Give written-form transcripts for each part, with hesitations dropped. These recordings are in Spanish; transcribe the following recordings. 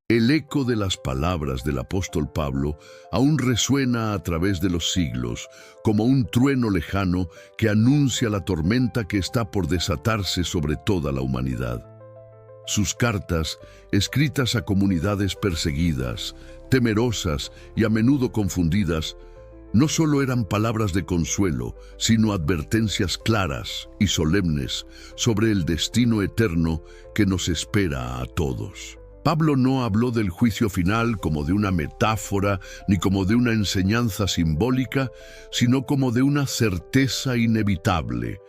El eco de las palabras del apóstol Pablo aún resuena a través de los siglos, como un trueno lejano que anuncia la tormenta que está por desatarse sobre toda la humanidad. Sus cartas, escritas a comunidades perseguidas, temerosas y a menudo confundidas, no solo eran palabras de consuelo, sino advertencias claras y solemnes sobre el destino eterno que nos espera a todos. Pablo no habló del juicio final como de una metáfora ni como de una enseñanza simbólica, sino como de una certeza inevitable,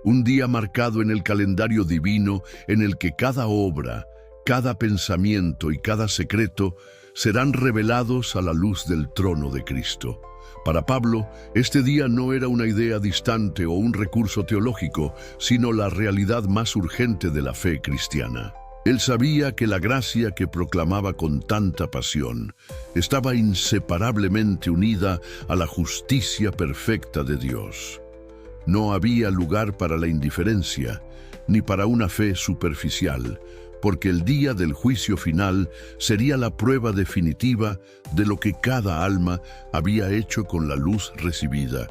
un día marcado en el calendario divino en el que cada obra, cada pensamiento y cada secreto serán revelados a la luz del trono de Cristo. Para Pablo, este día no era una idea distante o un recurso teológico, sino la realidad más urgente de la fe cristiana. Él sabía que la gracia que proclamaba con tanta pasión estaba inseparablemente unida a la justicia perfecta de Dios. No había lugar para la indiferencia, ni para una fe superficial, porque el día del juicio final sería la prueba definitiva de lo que cada alma había hecho con la luz recibida.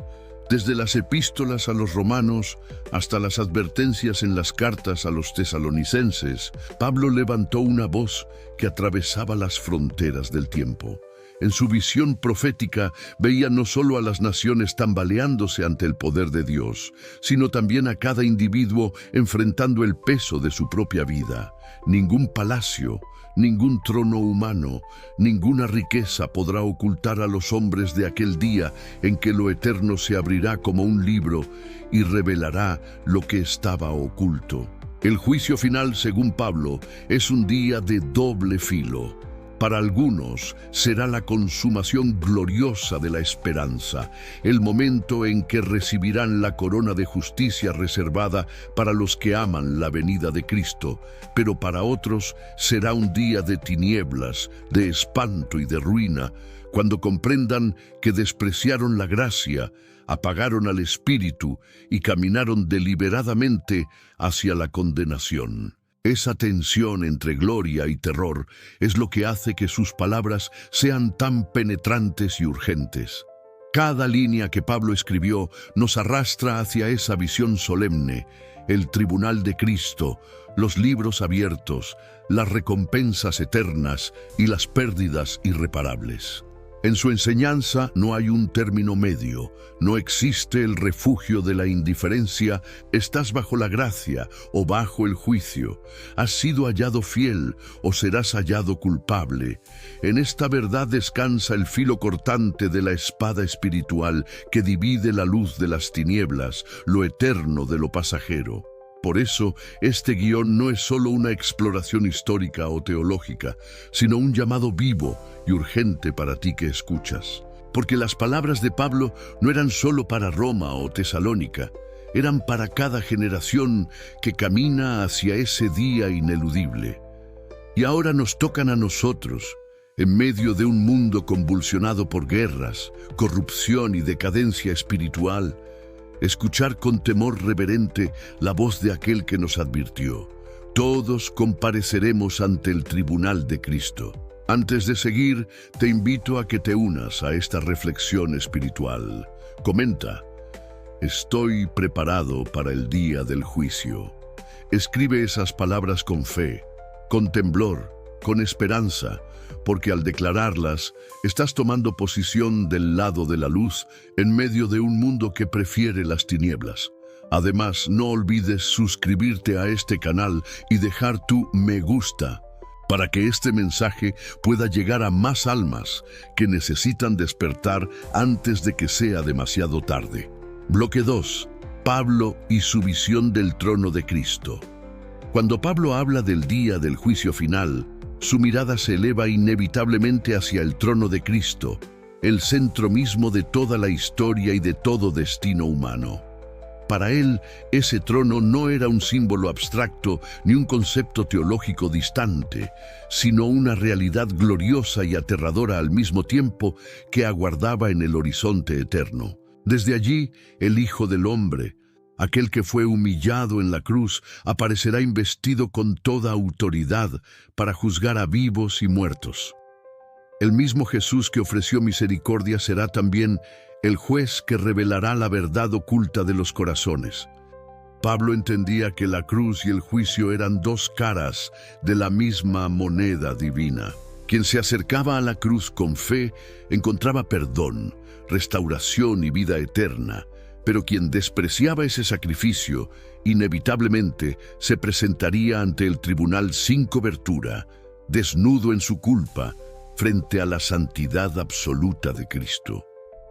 Desde las epístolas a los romanos hasta las advertencias en las cartas a los tesalonicenses, Pablo levantó una voz que atravesaba las fronteras del tiempo. En su visión profética veía no solo a las naciones tambaleándose ante el poder de Dios, sino también a cada individuo enfrentando el peso de su propia vida. Ningún palacio, ningún trono humano, ninguna riqueza podrá ocultar a los hombres de aquel día en que lo eterno se abrirá como un libro y revelará lo que estaba oculto. El juicio final, según Pablo, es un día de doble filo. Para algunos será la consumación gloriosa de la esperanza, el momento en que recibirán la corona de justicia reservada para los que aman la venida de Cristo, pero para otros será un día de tinieblas, de espanto y de ruina, cuando comprendan que despreciaron la gracia, apagaron al Espíritu y caminaron deliberadamente hacia la condenación. Esa tensión entre gloria y terror es lo que hace que sus palabras sean tan penetrantes y urgentes. Cada línea que Pablo escribió nos arrastra hacia esa visión solemne, el tribunal de Cristo, los libros abiertos, las recompensas eternas y las pérdidas irreparables. En su enseñanza no hay un término medio, no existe el refugio de la indiferencia, estás bajo la gracia o bajo el juicio, has sido hallado fiel o serás hallado culpable. En esta verdad descansa el filo cortante de la espada espiritual que divide la luz de las tinieblas, lo eterno de lo pasajero. Por eso, este guión no es solo una exploración histórica o teológica, sino un llamado vivo y urgente para ti que escuchas. Porque las palabras de Pablo no eran solo para Roma o Tesalónica, eran para cada generación que camina hacia ese día ineludible. Y ahora nos tocan a nosotros, en medio de un mundo convulsionado por guerras, corrupción y decadencia espiritual, escuchar con temor reverente la voz de aquel que nos advirtió: todos compareceremos ante el tribunal de Cristo. Antes de seguir, te invito a que te unas a esta reflexión espiritual. Comenta: estoy preparado para el día del juicio. Escribe esas palabras con fe, con temblor, con esperanza, porque al declararlas, estás tomando posición del lado de la luz en medio de un mundo que prefiere las tinieblas. Además, no olvides suscribirte a este canal y dejar tu me gusta para que este mensaje pueda llegar a más almas que necesitan despertar antes de que sea demasiado tarde. Bloque 2. Pablo y su visión del trono de Cristo. Cuando Pablo habla del día del juicio final, su mirada se eleva inevitablemente hacia el trono de Cristo, el centro mismo de toda la historia y de todo destino humano. Para él, ese trono no era un símbolo abstracto ni un concepto teológico distante, sino una realidad gloriosa y aterradora al mismo tiempo que aguardaba en el horizonte eterno. Desde allí, el Hijo del Hombre, Aquel que fue humillado en la cruz aparecerá investido con toda autoridad para juzgar a vivos y muertos. El mismo Jesús que ofreció misericordia será también el juez que revelará la verdad oculta de los corazones. Pablo entendía que la cruz y el juicio eran dos caras de la misma moneda divina. Quien se acercaba a la cruz con fe encontraba perdón, restauración y vida eterna, pero quien despreciaba ese sacrificio, inevitablemente se presentaría ante el tribunal sin cobertura, desnudo en su culpa, frente a la santidad absoluta de Cristo.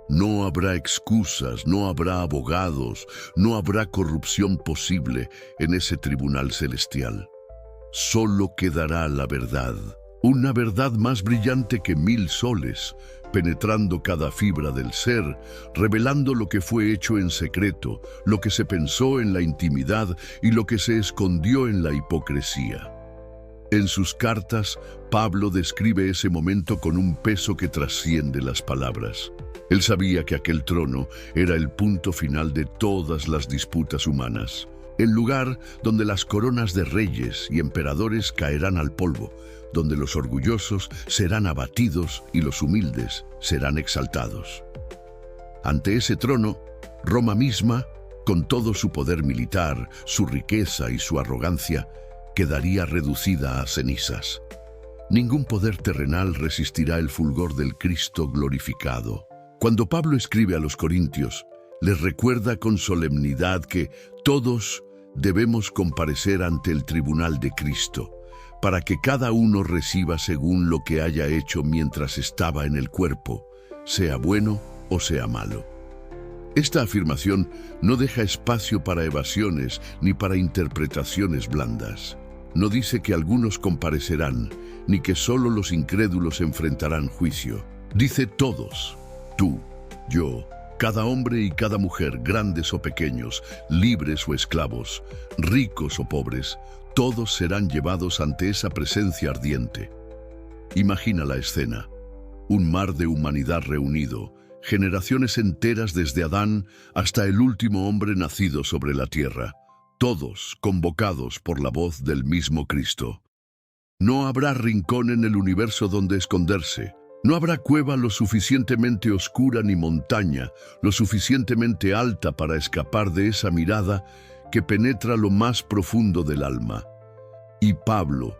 No habrá excusas, no habrá abogados, no habrá corrupción posible en ese tribunal celestial. Solo quedará la verdad, una verdad más brillante que 1000 soles, penetrando cada fibra del ser, revelando lo que fue hecho en secreto, lo que se pensó en la intimidad y lo que se escondió en la hipocresía. En sus cartas, Pablo describe ese momento con un peso que trasciende las palabras. Él sabía que aquel trono era el punto final de todas las disputas humanas, el lugar donde las coronas de reyes y emperadores caerán al polvo, donde los orgullosos serán abatidos y los humildes serán exaltados. Ante ese trono, Roma misma, con todo su poder militar, su riqueza y su arrogancia, quedaría reducida a cenizas. Ningún poder terrenal resistirá el fulgor del Cristo glorificado. Cuando Pablo escribe a los Corintios, les recuerda con solemnidad que todos debemos comparecer ante el tribunal de Cristo, para que cada uno reciba según lo que haya hecho mientras estaba en el cuerpo, sea bueno o sea malo. Esta afirmación no deja espacio para evasiones ni para interpretaciones blandas. No dice que algunos comparecerán, ni que solo los incrédulos enfrentarán juicio. Dice todos, tú, yo, cada hombre y cada mujer, grandes o pequeños, libres o esclavos, ricos o pobres, todos serán llevados ante esa presencia ardiente. Imagina la escena, un mar de humanidad reunido, generaciones enteras desde Adán hasta el último hombre nacido sobre la tierra, todos convocados por la voz del mismo Cristo. No habrá rincón en el universo donde esconderse. No habrá cueva lo suficientemente oscura ni montaña lo suficientemente alta para escapar de esa mirada que penetra lo más profundo del alma. Y Pablo,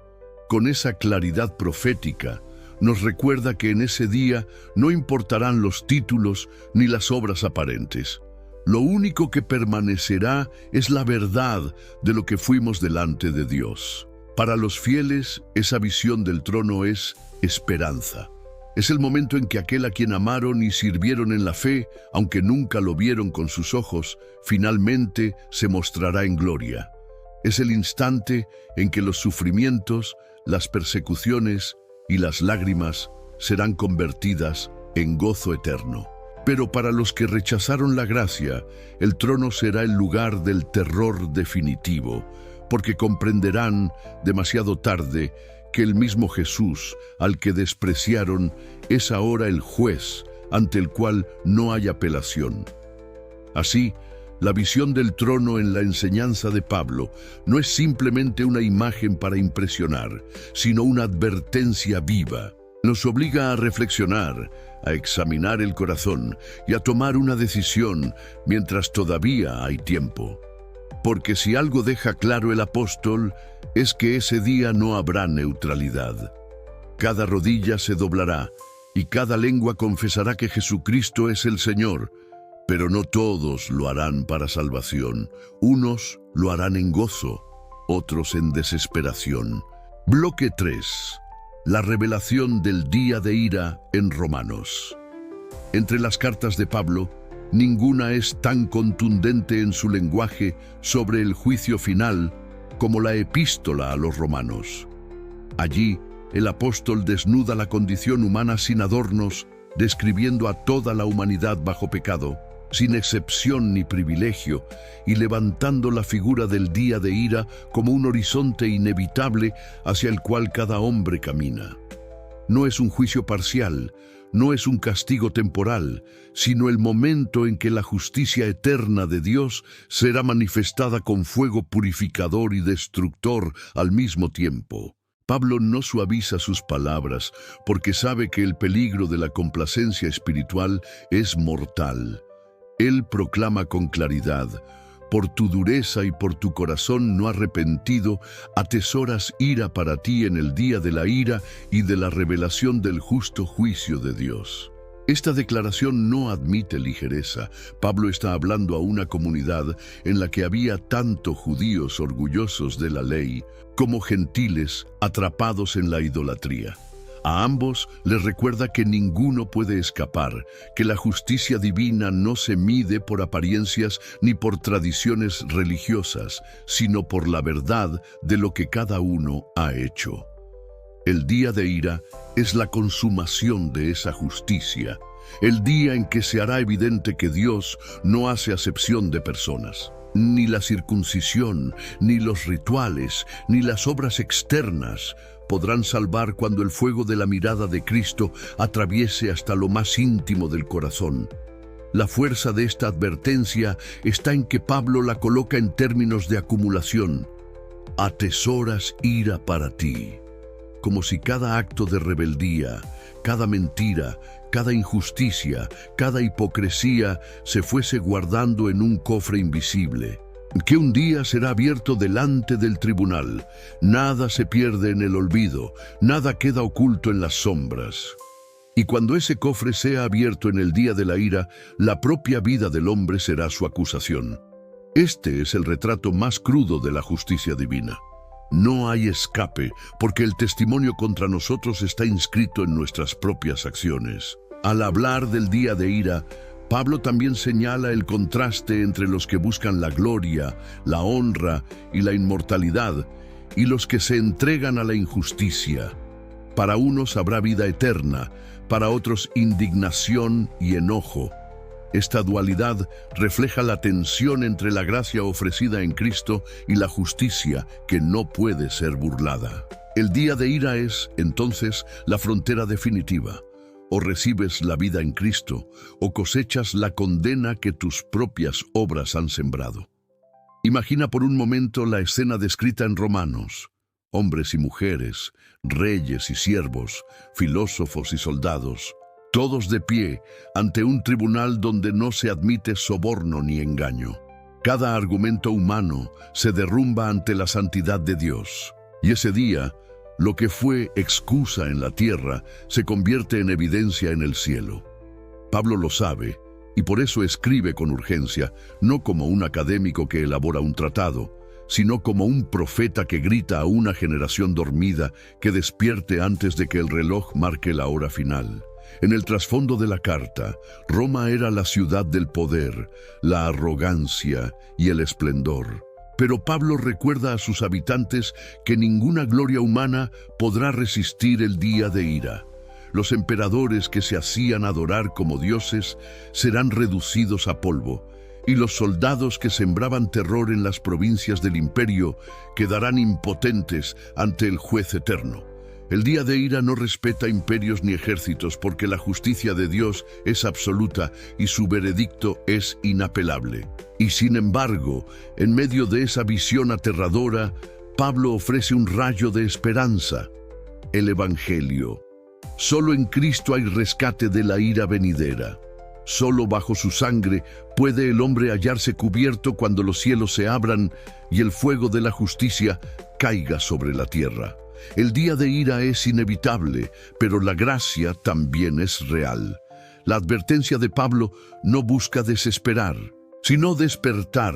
con esa claridad profética, nos recuerda que en ese día no importarán los títulos ni las obras aparentes. Lo único que permanecerá es la verdad de lo que fuimos delante de Dios. Para los fieles, esa visión del trono es esperanza. Es el momento en que aquel a quien amaron y sirvieron en la fe, aunque nunca lo vieron con sus ojos, finalmente se mostrará en gloria. Es el instante en que los sufrimientos, las persecuciones y las lágrimas serán convertidas en gozo eterno. Pero para los que rechazaron la gracia, el trono será el lugar del terror definitivo, porque comprenderán demasiado tarde que el mismo Jesús, al que despreciaron, es ahora el juez ante el cual no hay apelación. Así, la visión del trono en la enseñanza de Pablo no es simplemente una imagen para impresionar, sino una advertencia viva. Nos obliga a reflexionar, a examinar el corazón y a tomar una decisión mientras todavía hay tiempo. Porque si algo deja claro el apóstol, es que ese día no habrá neutralidad. Cada rodilla se doblará y cada lengua confesará que Jesucristo es el Señor, pero no todos lo harán para salvación. Unos lo harán en gozo, otros en desesperación. Bloque 3. La revelación del día de ira en Romanos. Entre las cartas de Pablo, ninguna es tan contundente en su lenguaje sobre el juicio final como la epístola a los romanos. Allí, el apóstol desnuda la condición humana sin adornos, describiendo a toda la humanidad bajo pecado, sin excepción ni privilegio, y levantando la figura del día de ira como un horizonte inevitable hacia el cual cada hombre camina. No es un juicio parcial, no es un castigo temporal, sino el momento en que la justicia eterna de Dios será manifestada con fuego purificador y destructor al mismo tiempo. Pablo no suaviza sus palabras porque sabe que el peligro de la complacencia espiritual es mortal. Él proclama con claridad: por tu dureza y por tu corazón no arrepentido, atesoras ira para ti en el día de la ira y de la revelación del justo juicio de Dios. Esta declaración no admite ligereza. Pablo está hablando a una comunidad en la que había tanto judíos orgullosos de la ley como gentiles atrapados en la idolatría. A ambos les recuerda que ninguno puede escapar, que la justicia divina no se mide por apariencias ni por tradiciones religiosas, sino por la verdad de lo que cada uno ha hecho. El día de ira es la consumación de esa justicia, el día en que se hará evidente que Dios no hace acepción de personas. Ni la circuncisión, ni los rituales, ni las obras externas podrán salvar cuando el fuego de la mirada de Cristo atraviese hasta lo más íntimo del corazón. La fuerza de esta advertencia está en que Pablo la coloca en términos de acumulación. Atesoras ira para ti, como si cada acto de rebeldía, cada mentira, cada injusticia, cada hipocresía se fuese guardando en un cofre invisible, que un día será abierto delante del tribunal. Nada se pierde en el olvido, nada queda oculto en las sombras. Y cuando ese cofre sea abierto en el día de la ira, la propia vida del hombre será su acusación. Este es el retrato más crudo de la justicia divina. No hay escape, porque el testimonio contra nosotros está inscrito en nuestras propias acciones. Al hablar del día de ira, Pablo también señala el contraste entre los que buscan la gloria, la honra y la inmortalidad, y los que se entregan a la injusticia. Para unos habrá vida eterna, para otros indignación y enojo. Esta dualidad refleja la tensión entre la gracia ofrecida en Cristo y la justicia que no puede ser burlada. El día de ira es, entonces, la frontera definitiva. O recibes la vida en Cristo, o cosechas la condena que tus propias obras han sembrado. Imagina por un momento la escena descrita en Romanos. Hombres y mujeres, reyes y siervos, filósofos y soldados, todos de pie ante un tribunal donde no se admite soborno ni engaño. Cada argumento humano se derrumba ante la santidad de Dios. Y ese día, lo que fue excusa en la tierra se convierte en evidencia en el cielo. Pablo lo sabe y por eso escribe con urgencia, no como un académico que elabora un tratado, sino como un profeta que grita a una generación dormida que despierte antes de que el reloj marque la hora final. En el trasfondo de la carta, Roma era la ciudad del poder, la arrogancia y el esplendor. Pero Pablo recuerda a sus habitantes que ninguna gloria humana podrá resistir el día de ira. Los emperadores que se hacían adorar como dioses serán reducidos a polvo, y los soldados que sembraban terror en las provincias del imperio quedarán impotentes ante el juez eterno. El día de ira no respeta imperios ni ejércitos porque la justicia de Dios es absoluta y su veredicto es inapelable. Y sin embargo, en medio de esa visión aterradora, Pablo ofrece un rayo de esperanza: el Evangelio. Solo en Cristo hay rescate de la ira venidera. Solo bajo su sangre puede el hombre hallarse cubierto cuando los cielos se abran y el fuego de la justicia caiga sobre la tierra. El día de ira es inevitable, pero la gracia también es real. La advertencia de Pablo no busca desesperar, sino despertar,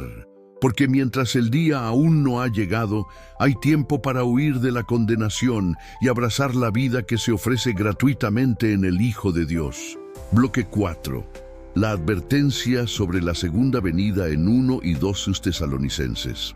porque mientras el día aún no ha llegado, hay tiempo para huir de la condenación y abrazar la vida que se ofrece gratuitamente en el Hijo de Dios. Bloque 4. La advertencia sobre la segunda venida en 1 y 2 Tesalonicenses.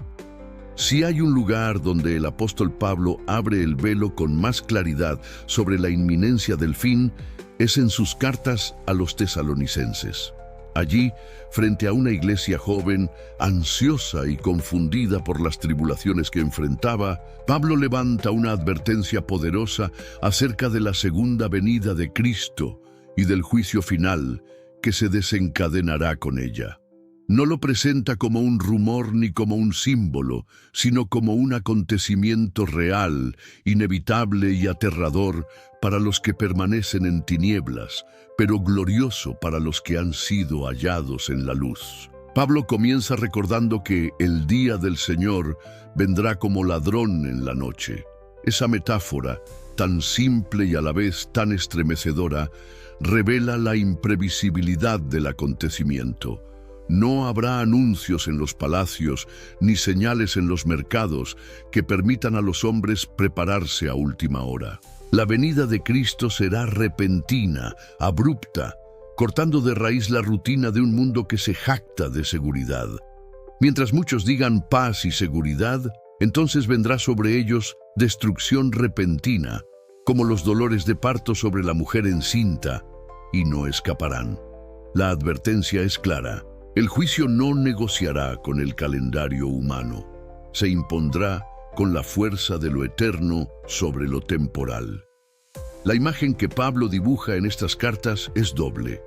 Si hay un lugar donde el apóstol Pablo abre el velo con más claridad sobre la inminencia del fin, es en sus cartas a los tesalonicenses. Allí, frente a una iglesia joven, ansiosa y confundida por las tribulaciones que enfrentaba, Pablo levanta una advertencia poderosa acerca de la segunda venida de Cristo y del juicio final que se desencadenará con ella. No lo presenta como un rumor ni como un símbolo, sino como un acontecimiento real, inevitable y aterrador para los que permanecen en tinieblas, pero glorioso para los que han sido hallados en la luz. Pablo comienza recordando que el día del Señor vendrá como ladrón en la noche. Esa metáfora, tan simple y a la vez tan estremecedora, revela la imprevisibilidad del acontecimiento. No habrá anuncios en los palacios ni señales en los mercados que permitan a los hombres prepararse a última hora. La venida de Cristo será repentina, abrupta, cortando de raíz la rutina de un mundo que se jacta de seguridad. Mientras muchos digan paz y seguridad, entonces vendrá sobre ellos destrucción repentina, como los dolores de parto sobre la mujer encinta, y no escaparán. La advertencia es clara. El juicio no negociará con el calendario humano. Se impondrá con la fuerza de lo eterno sobre lo temporal. La imagen que Pablo dibuja en estas cartas es doble.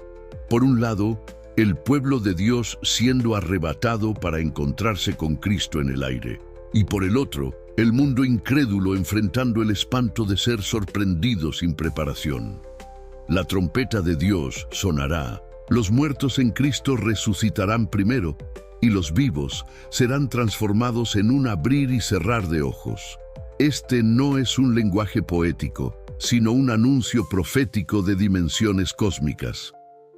Por un lado, el pueblo de Dios siendo arrebatado para encontrarse con Cristo en el aire. Y por el otro, el mundo incrédulo enfrentando el espanto de ser sorprendido sin preparación. La trompeta de Dios sonará. Los muertos en Cristo resucitarán primero, y los vivos serán transformados en un abrir y cerrar de ojos. Este no es un lenguaje poético, sino un anuncio profético de dimensiones cósmicas.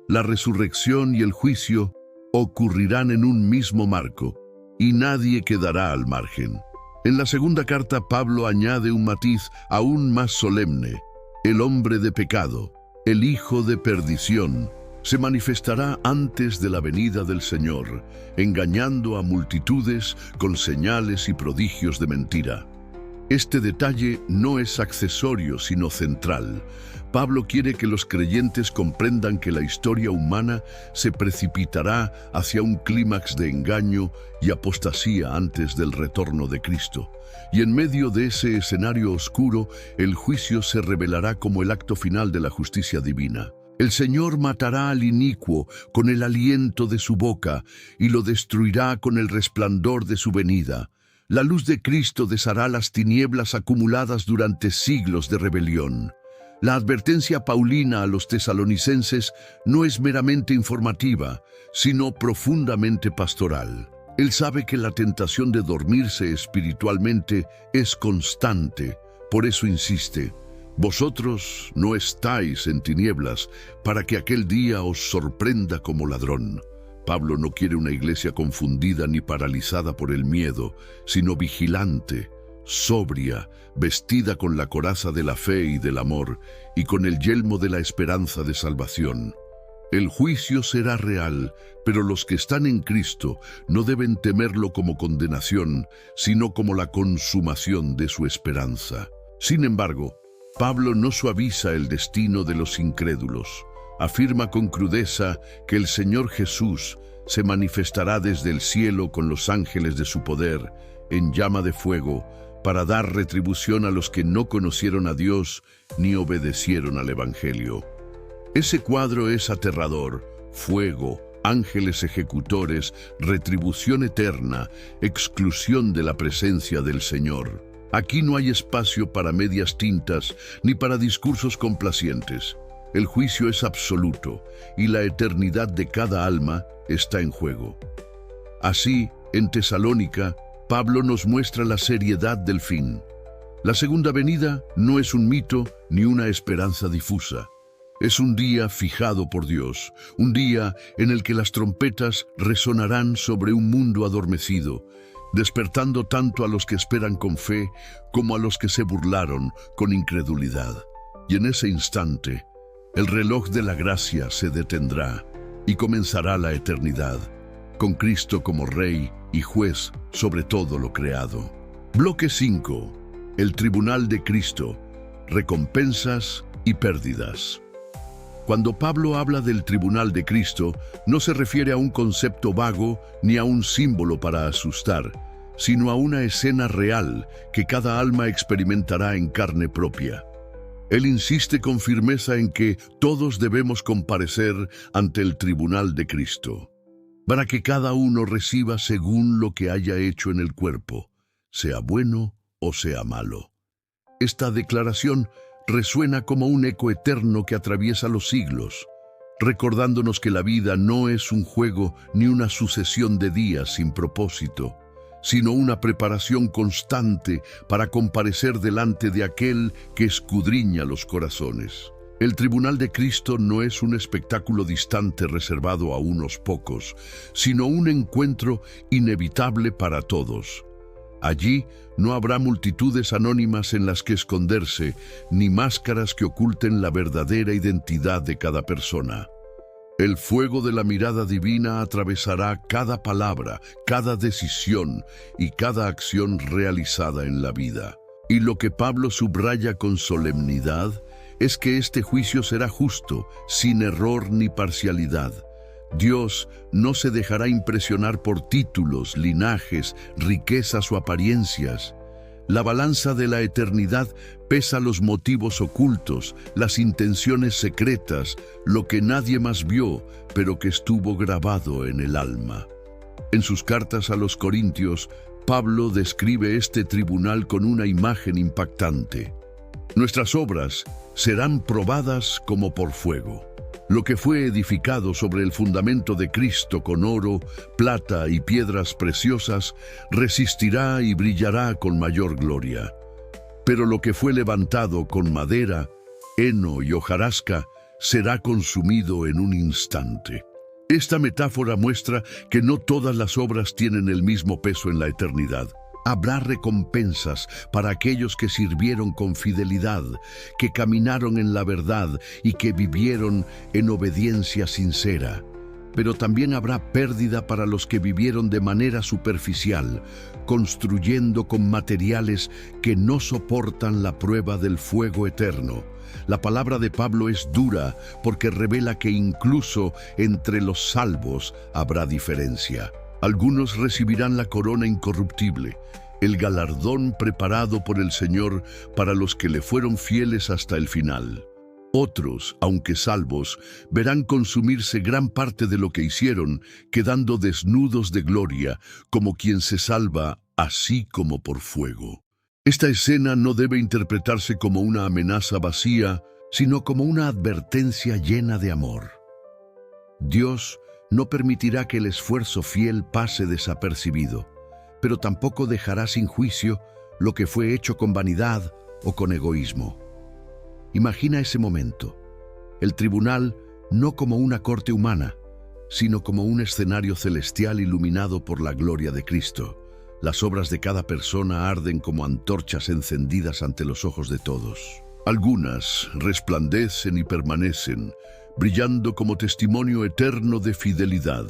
La resurrección y el juicio ocurrirán en un mismo marco, y nadie quedará al margen. En la segunda carta, Pablo añade un matiz aún más solemne. El hombre de pecado, el hijo de perdición, se manifestará antes de la venida del Señor, engañando a multitudes con señales y prodigios de mentira. Este detalle no es accesorio, sino central. Pablo quiere que los creyentes comprendan que la historia humana se precipitará hacia un clímax de engaño y apostasía antes del retorno de Cristo. Y en medio de ese escenario oscuro, el juicio se revelará como el acto final de la justicia divina. El Señor matará al inicuo con el aliento de su boca y lo destruirá con el resplandor de su venida. La luz de Cristo deshará las tinieblas acumuladas durante siglos de rebelión. La advertencia paulina a los tesalonicenses no es meramente informativa, sino profundamente pastoral. Él sabe que la tentación de dormirse espiritualmente es constante, por eso insiste: vosotros no estáis en tinieblas para que aquel día os sorprenda como ladrón. Pablo no quiere una iglesia confundida ni paralizada por el miedo, sino vigilante, sobria, vestida con la coraza de la fe y del amor, y con el yelmo de la esperanza de salvación. El juicio será real, pero los que están en Cristo no deben temerlo como condenación, sino como la consumación de su esperanza. Sin embargo, Pablo no suaviza el destino de los incrédulos. Afirma con crudeza que el Señor Jesús se manifestará desde el cielo con los ángeles de su poder, en llama de fuego, para dar retribución a los que no conocieron a Dios ni obedecieron al Evangelio. Ese cuadro es aterrador: fuego, ángeles ejecutores, retribución eterna, exclusión de la presencia del Señor. Aquí no hay espacio para medias tintas ni para discursos complacientes. El juicio es absoluto y la eternidad de cada alma está en juego. Así, en Tesalónica, Pablo nos muestra la seriedad del fin. La segunda venida no es un mito ni una esperanza difusa. Es un día fijado por Dios, un día en el que las trompetas resonarán sobre un mundo adormecido, despertando tanto a los que esperan con fe como a los que se burlaron con incredulidad. Y en ese instante, el reloj de la gracia se detendrá y comenzará la eternidad, con Cristo como Rey y Juez sobre todo lo creado. Bloque 5. El Tribunal de Cristo. Recompensas y pérdidas. Cuando Pablo habla del Tribunal de Cristo, no se refiere a un concepto vago ni a un símbolo para asustar, sino a una escena real que cada alma experimentará en carne propia. Él insiste con firmeza en que todos debemos comparecer ante el tribunal de Cristo, para que cada uno reciba según lo que haya hecho en el cuerpo, sea bueno o sea malo. Esta declaración resuena como un eco eterno que atraviesa los siglos, recordándonos que la vida no es un juego ni una sucesión de días sin propósito, sino una preparación constante para comparecer delante de aquel que escudriña los corazones. El tribunal de Cristo no es un espectáculo distante reservado a unos pocos, sino un encuentro inevitable para todos. Allí no habrá multitudes anónimas en las que esconderse, ni máscaras que oculten la verdadera identidad de cada persona. El fuego de la mirada divina atravesará cada palabra, cada decisión y cada acción realizada en la vida. Y lo que Pablo subraya con solemnidad es que este juicio será justo, sin error ni parcialidad. Dios no se dejará impresionar por títulos, linajes, riquezas o apariencias. La balanza de la eternidad pesa los motivos ocultos, las intenciones secretas, lo que nadie más vio, pero que estuvo grabado en el alma. En sus cartas a los Corintios, Pablo describe este tribunal con una imagen impactante. Nuestras obras serán probadas como por fuego. Lo que fue edificado sobre el fundamento de Cristo con oro, plata y piedras preciosas, resistirá y brillará con mayor gloria. Pero lo que fue levantado con madera, heno y hojarasca, será consumido en un instante. Esta metáfora muestra que no todas las obras tienen el mismo peso en la eternidad. Habrá recompensas para aquellos que sirvieron con fidelidad, que caminaron en la verdad y que vivieron en obediencia sincera. Pero también habrá pérdida para los que vivieron de manera superficial, construyendo con materiales que no soportan la prueba del fuego eterno. La palabra de Pablo es dura porque revela que incluso entre los salvos habrá diferencia. Algunos recibirán la corona incorruptible, el galardón preparado por el Señor para los que le fueron fieles hasta el final. Otros, aunque salvos, verán consumirse gran parte de lo que hicieron, quedando desnudos de gloria, como quien se salva así como por fuego. Esta escena no debe interpretarse como una amenaza vacía, sino como una advertencia llena de amor. Dios no permitirá que el esfuerzo fiel pase desapercibido, pero tampoco dejará sin juicio lo que fue hecho con vanidad o con egoísmo. Imagina ese momento, el tribunal no como una corte humana, sino como un escenario celestial iluminado por la gloria de Cristo. Las obras de cada persona arden como antorchas encendidas ante los ojos de todos. Algunas resplandecen y permanecen, brillando como testimonio eterno de fidelidad.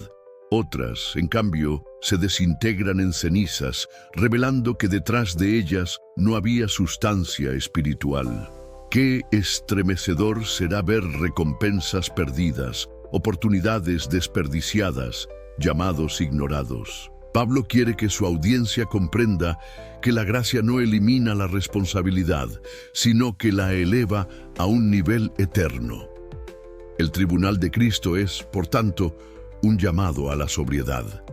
Otras, en cambio, se desintegran en cenizas, revelando que detrás de ellas no había sustancia espiritual. Qué estremecedor será ver recompensas perdidas, oportunidades desperdiciadas, llamados ignorados. Pablo quiere que su audiencia comprenda que la gracia no elimina la responsabilidad, sino que la eleva a un nivel eterno. El tribunal de Cristo es, por tanto, un llamado a la sobriedad.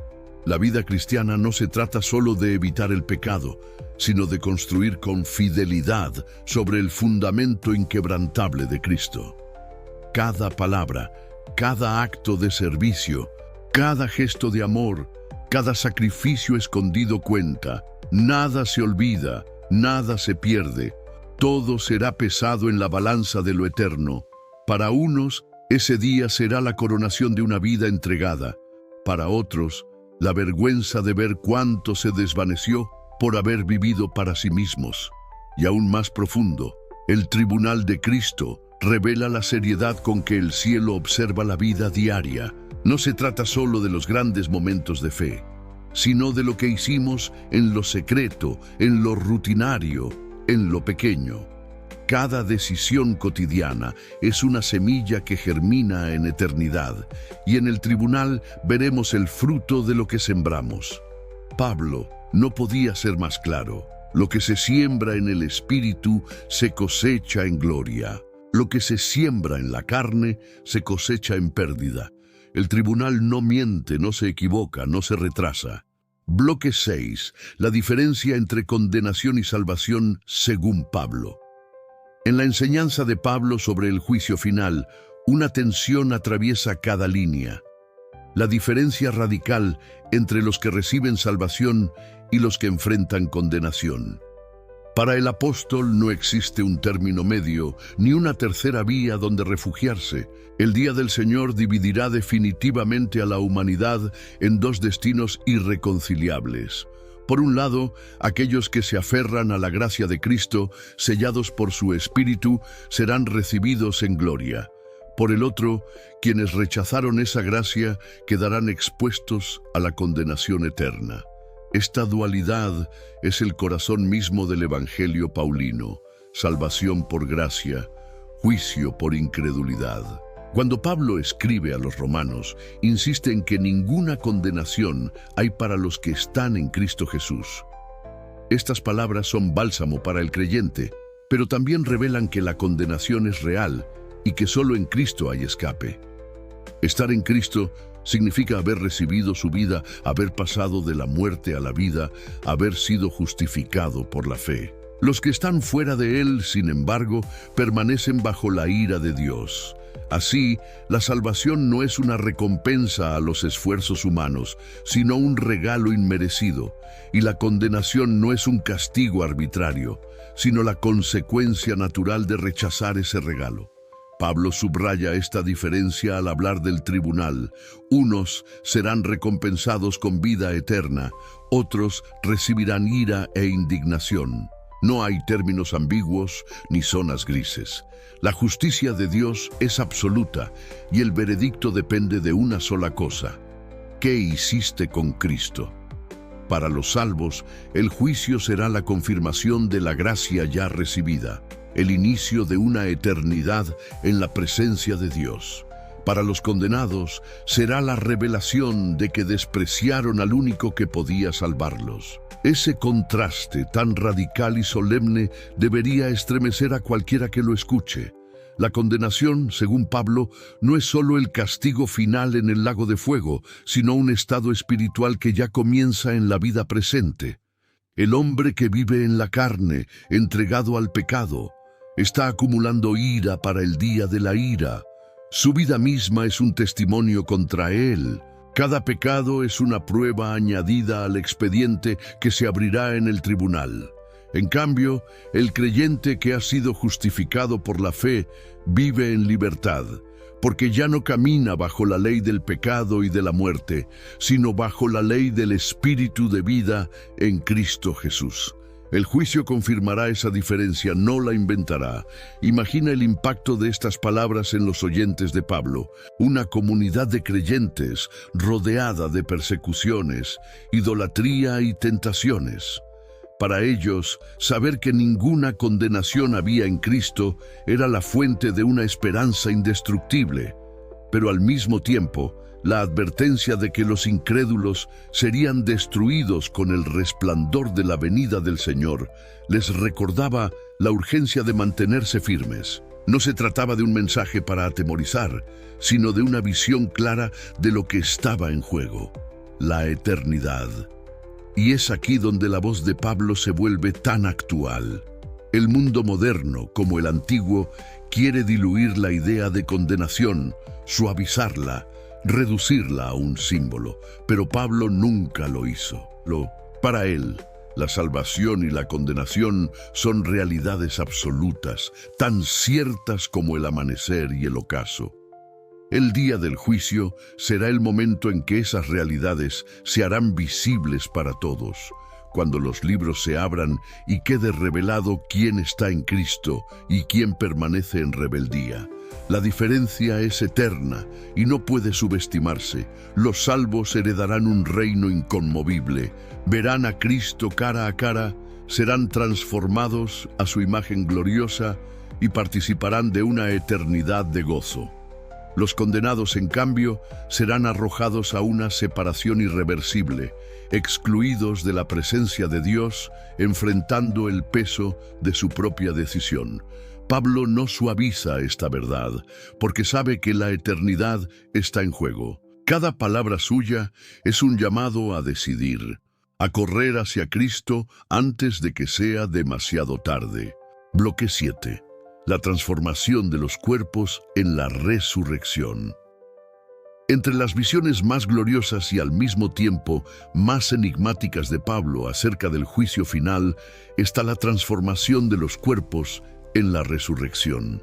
La vida cristiana no se trata solo de evitar el pecado, sino de construir con fidelidad sobre el fundamento inquebrantable de Cristo. Cada palabra, cada acto de servicio, cada gesto de amor, cada sacrificio escondido cuenta. Nada se olvida, nada se pierde. Todo será pesado en la balanza de lo eterno. Para unos, ese día será la coronación de una vida entregada. Para otros, la vergüenza de ver cuánto se desvaneció por haber vivido para sí mismos. Y aún más profundo, el tribunal de Cristo revela la seriedad con que el cielo observa la vida diaria. No se trata solo de los grandes momentos de fe, sino de lo que hicimos en lo secreto, en lo rutinario, en lo pequeño. Cada decisión cotidiana es una semilla que germina en eternidad, y en el tribunal veremos el fruto de lo que sembramos. Pablo no podía ser más claro. Lo que se siembra en el espíritu se cosecha en gloria. Lo que se siembra en la carne se cosecha en pérdida. El tribunal no miente, no se equivoca, no se retrasa. Bloque 6. La diferencia entre condenación y salvación según Pablo. En la enseñanza de Pablo sobre el juicio final, una tensión atraviesa cada línea. La diferencia radical entre los que reciben salvación y los que enfrentan condenación. Para el apóstol no existe un término medio, ni una tercera vía donde refugiarse. El día del Señor dividirá definitivamente a la humanidad en dos destinos irreconciliables. Por un lado, aquellos que se aferran a la gracia de Cristo, sellados por su Espíritu, serán recibidos en gloria. Por el otro, quienes rechazaron esa gracia quedarán expuestos a la condenación eterna. Esta dualidad es el corazón mismo del Evangelio paulino: salvación por gracia, juicio por incredulidad. Cuando Pablo escribe a los romanos, insiste en que ninguna condenación hay para los que están en Cristo Jesús. Estas palabras son bálsamo para el creyente, pero también revelan que la condenación es real y que solo en Cristo hay escape. Estar en Cristo significa haber recibido su vida, haber pasado de la muerte a la vida, haber sido justificado por la fe. Los que están fuera de Él, sin embargo, permanecen bajo la ira de Dios. Así, la salvación no es una recompensa a los esfuerzos humanos, sino un regalo inmerecido, y la condenación no es un castigo arbitrario, sino la consecuencia natural de rechazar ese regalo. Pablo subraya esta diferencia al hablar del tribunal. Unos serán recompensados con vida eterna, otros recibirán ira e indignación. No hay términos ambiguos ni zonas grises. La justicia de Dios es absoluta y el veredicto depende de una sola cosa: ¿qué hiciste con Cristo? Para los salvos, el juicio será la confirmación de la gracia ya recibida, el inicio de una eternidad en la presencia de Dios. Para los condenados, será la revelación de que despreciaron al único que podía salvarlos. Ese contraste tan radical y solemne debería estremecer a cualquiera que lo escuche. La condenación, según Pablo, no es solo el castigo final en el lago de fuego, sino un estado espiritual que ya comienza en la vida presente. El hombre que vive en la carne, entregado al pecado, está acumulando ira para el día de la ira. Su vida misma es un testimonio contra él. Cada pecado es una prueba añadida al expediente que se abrirá en el tribunal. En cambio, el creyente que ha sido justificado por la fe vive en libertad, porque ya no camina bajo la ley del pecado y de la muerte, sino bajo la ley del Espíritu de vida en Cristo Jesús. El juicio confirmará esa diferencia, no la inventará. Imagina el impacto de estas palabras en los oyentes de Pablo. Una comunidad de creyentes rodeada de persecuciones, idolatría y tentaciones. Para ellos, saber que ninguna condenación había en Cristo era la fuente de una esperanza indestructible, pero al mismo tiempo, la advertencia de que los incrédulos serían destruidos con el resplandor de la venida del Señor les recordaba la urgencia de mantenerse firmes. No se trataba de un mensaje para atemorizar, sino de una visión clara de lo que estaba en juego: la eternidad. Y es aquí donde la voz de Pablo se vuelve tan actual. El mundo moderno, como el antiguo, quiere diluir la idea de condenación, suavizarla, reducirla a un símbolo, pero Pablo nunca lo hizo. Para él, la salvación y la condenación son realidades absolutas, tan ciertas como el amanecer y el ocaso. El día del juicio será el momento en que esas realidades se harán visibles para todos, cuando los libros se abran y quede revelado quién está en Cristo y quién permanece en rebeldía. La diferencia es eterna y no puede subestimarse. Los salvos heredarán un reino inconmovible, verán a Cristo cara a cara, serán transformados a su imagen gloriosa y participarán de una eternidad de gozo. Los condenados, en cambio, serán arrojados a una separación irreversible, excluidos de la presencia de Dios, enfrentando el peso de su propia decisión. Pablo no suaviza esta verdad, porque sabe que la eternidad está en juego. Cada palabra suya es un llamado a decidir, a correr hacia Cristo antes de que sea demasiado tarde. Bloque 7. La transformación de los cuerpos en la resurrección. Entre las visiones más gloriosas y al mismo tiempo más enigmáticas de Pablo acerca del juicio final está la transformación de los cuerpos en la resurrección.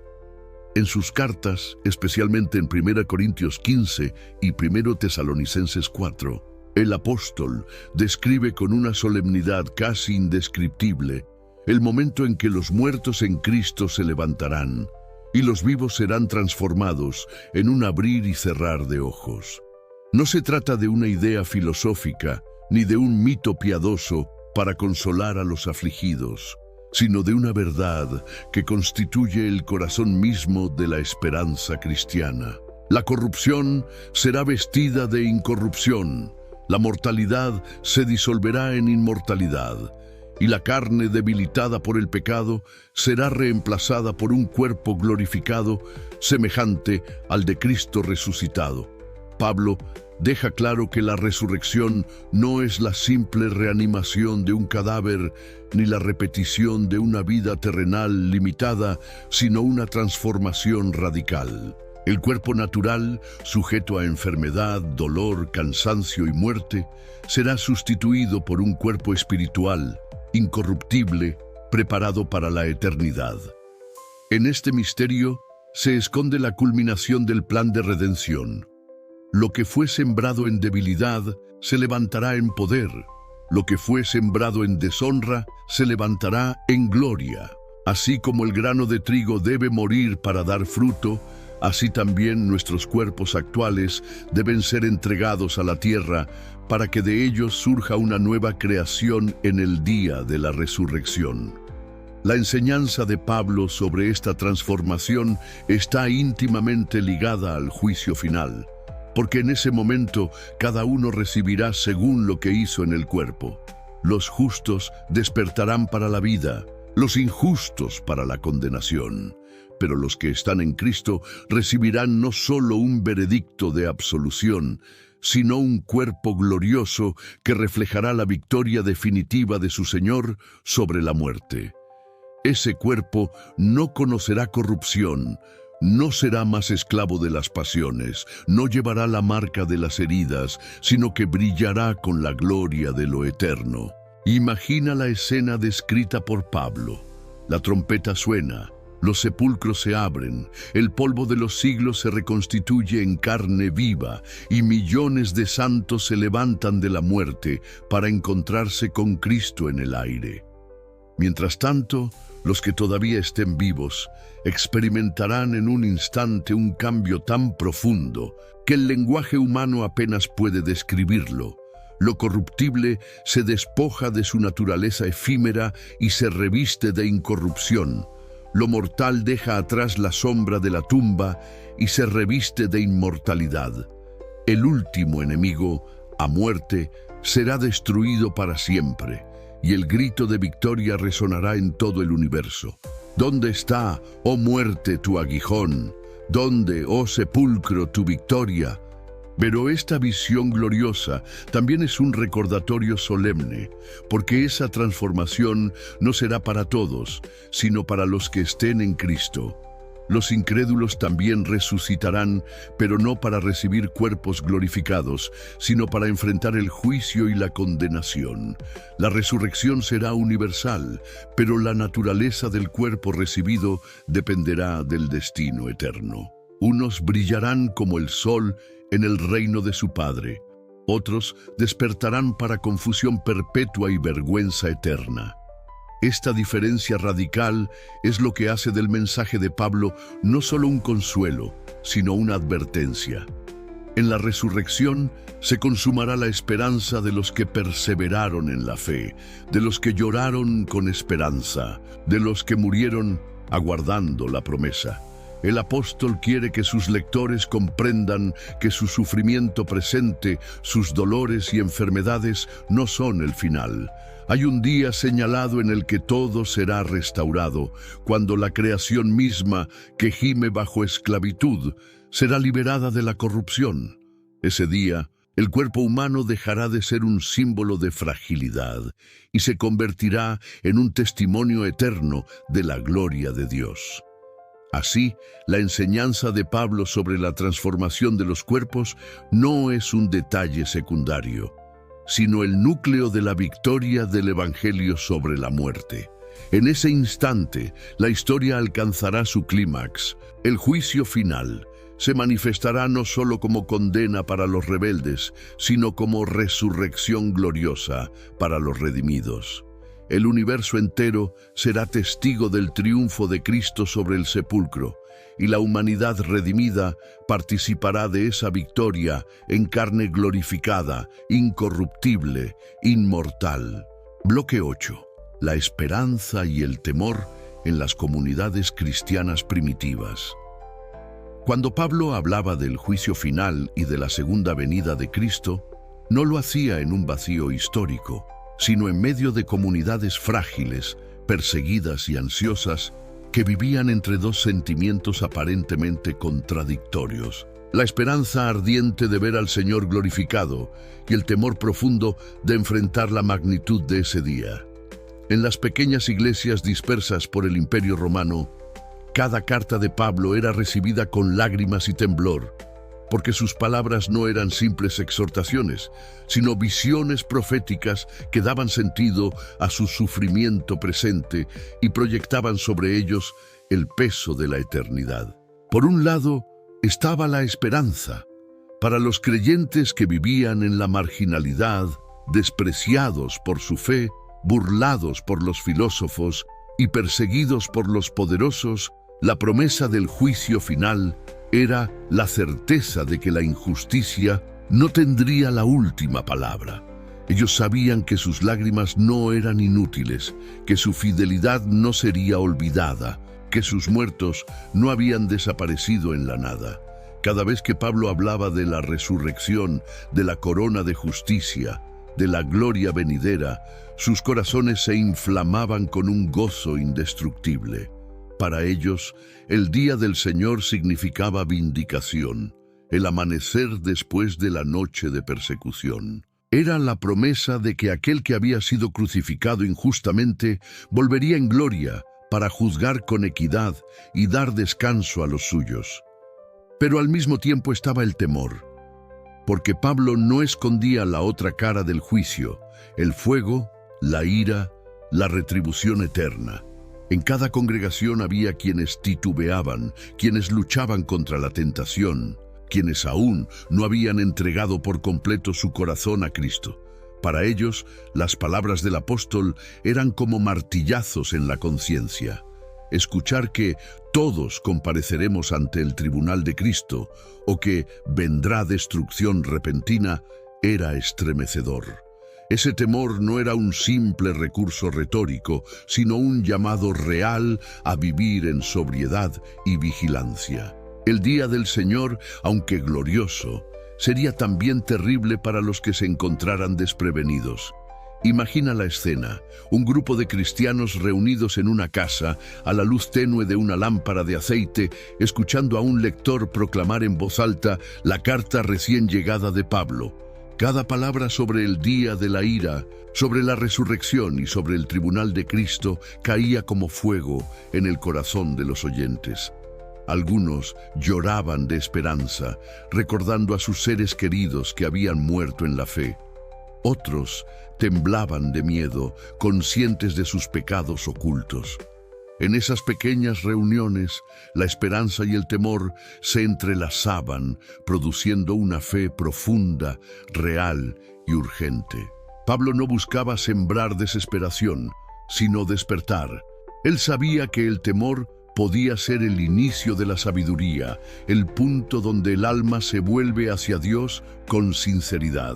En sus cartas, especialmente en 1 Corintios 15 y 1 Tesalonicenses 4, el apóstol describe con una solemnidad casi indescriptible el momento en que los muertos en Cristo se levantarán y los vivos serán transformados en un abrir y cerrar de ojos. No se trata de una idea filosófica ni de un mito piadoso para consolar a los afligidos, sino de una verdad que constituye el corazón mismo de la esperanza cristiana. La corrupción será vestida de incorrupción, la mortalidad se disolverá en inmortalidad, y la carne debilitada por el pecado será reemplazada por un cuerpo glorificado semejante al de Cristo resucitado. Pablo deja claro que la resurrección no es la simple reanimación de un cadáver ni la repetición de una vida terrenal limitada, sino una transformación radical. El cuerpo natural, sujeto a enfermedad, dolor, cansancio y muerte, será sustituido por un cuerpo espiritual, incorruptible, preparado para la eternidad. En este misterio se esconde la culminación del plan de redención. Lo que fue sembrado en debilidad se levantará en poder. Lo que fue sembrado en deshonra se levantará en gloria. Así como el grano de trigo debe morir para dar fruto, así también nuestros cuerpos actuales deben ser entregados a la tierra para que de ellos surja una nueva creación en el día de la resurrección. La enseñanza de Pablo sobre esta transformación está íntimamente ligada al juicio final, porque en ese momento cada uno recibirá según lo que hizo en el cuerpo. Los justos despertarán para la vida, los injustos para la condenación. Pero los que están en Cristo recibirán no solo un veredicto de absolución, sino un cuerpo glorioso que reflejará la victoria definitiva de su Señor sobre la muerte. Ese cuerpo no conocerá corrupción, no será más esclavo de las pasiones, no llevará la marca de las heridas, sino que brillará con la gloria de lo eterno. Imagina la escena descrita por Pablo. La trompeta suena, los sepulcros se abren, el polvo de los siglos se reconstituye en carne viva y millones de santos se levantan de la muerte para encontrarse con Cristo en el aire. Mientras tanto, los que todavía estén vivos experimentarán en un instante un cambio tan profundo que el lenguaje humano apenas puede describirlo. Lo corruptible se despoja de su naturaleza efímera y se reviste de incorrupción. Lo mortal deja atrás la sombra de la tumba y se reviste de inmortalidad. El último enemigo, a muerte, será destruido para siempre, y el grito de victoria resonará en todo el universo. ¿Dónde está, oh muerte, tu aguijón? ¿Dónde, oh sepulcro, tu victoria? Pero esta visión gloriosa también es un recordatorio solemne, porque esa transformación no será para todos, sino para los que estén en Cristo. Los incrédulos también resucitarán, pero no para recibir cuerpos glorificados, sino para enfrentar el juicio y la condenación. La resurrección será universal, pero la naturaleza del cuerpo recibido dependerá del destino eterno. Unos brillarán como el sol en el reino de su Padre. Otros despertarán para confusión perpetua y vergüenza eterna. Esta diferencia radical es lo que hace del mensaje de Pablo no solo un consuelo, sino una advertencia. En la resurrección se consumará la esperanza de los que perseveraron en la fe, de los que lloraron con esperanza, de los que murieron aguardando la promesa. El apóstol quiere que sus lectores comprendan que su sufrimiento presente, sus dolores y enfermedades no son el final. Hay un día señalado en el que todo será restaurado, cuando la creación misma, que gime bajo esclavitud, será liberada de la corrupción. Ese día, el cuerpo humano dejará de ser un símbolo de fragilidad y se convertirá en un testimonio eterno de la gloria de Dios. Así, la enseñanza de Pablo sobre la transformación de los cuerpos no es un detalle secundario, sino el núcleo de la victoria del Evangelio sobre la muerte. En ese instante, la historia alcanzará su clímax. El juicio final se manifestará no solo como condena para los rebeldes, sino como resurrección gloriosa para los redimidos. El universo entero será testigo del triunfo de Cristo sobre el sepulcro, y la humanidad redimida participará de esa victoria en carne glorificada, incorruptible, inmortal. Bloque 8. La esperanza y el temor en las comunidades cristianas primitivas. Cuando Pablo hablaba del juicio final y de la segunda venida de Cristo, no lo hacía en un vacío histórico, sino en medio de comunidades frágiles, perseguidas y ansiosas, que vivían entre dos sentimientos aparentemente contradictorios: la esperanza ardiente de ver al Señor glorificado y el temor profundo de enfrentar la magnitud de ese día. En las pequeñas iglesias dispersas por el Imperio Romano, cada carta de Pablo era recibida con lágrimas y temblor, porque sus palabras no eran simples exhortaciones, sino visiones proféticas que daban sentido a su sufrimiento presente y proyectaban sobre ellos el peso de la eternidad. Por un lado, estaba la esperanza para los creyentes que vivían en la marginalidad, despreciados por su fe, burlados por los filósofos y perseguidos por los poderosos. La promesa del juicio final era la certeza de que la injusticia no tendría la última palabra. Ellos sabían que sus lágrimas no eran inútiles, que su fidelidad no sería olvidada, que sus muertos no habían desaparecido en la nada. Cada vez que Pablo hablaba de la resurrección, de la corona de justicia, de la gloria venidera, sus corazones se inflamaban con un gozo indestructible. Para ellos, el día del Señor significaba vindicación, el amanecer después de la noche de persecución. Era la promesa de que aquel que había sido crucificado injustamente volvería en gloria para juzgar con equidad y dar descanso a los suyos. Pero al mismo tiempo estaba el temor, porque Pablo no escondía la otra cara del juicio: el fuego, la ira, la retribución eterna. En cada congregación había quienes titubeaban, quienes luchaban contra la tentación, quienes aún no habían entregado por completo su corazón a Cristo. Para ellos, las palabras del apóstol eran como martillazos en la conciencia. Escuchar que todos compareceremos ante el tribunal de Cristo o que vendrá destrucción repentina era estremecedor. Ese temor no era un simple recurso retórico, sino un llamado real a vivir en sobriedad y vigilancia. El día del Señor, aunque glorioso, sería también terrible para los que se encontraran desprevenidos. Imagina la escena: un grupo de cristianos reunidos en una casa, a la luz tenue de una lámpara de aceite, escuchando a un lector proclamar en voz alta la carta recién llegada de Pablo. Cada palabra sobre el día de la ira, sobre la resurrección y sobre el tribunal de Cristo caía como fuego en el corazón de los oyentes. Algunos lloraban de esperanza, recordando a sus seres queridos que habían muerto en la fe. Otros temblaban de miedo, conscientes de sus pecados ocultos. En esas pequeñas reuniones, la esperanza y el temor se entrelazaban, produciendo una fe profunda, real y urgente. Pablo no buscaba sembrar desesperación, sino despertar. Él sabía que el temor podía ser el inicio de la sabiduría, el punto donde el alma se vuelve hacia Dios con sinceridad.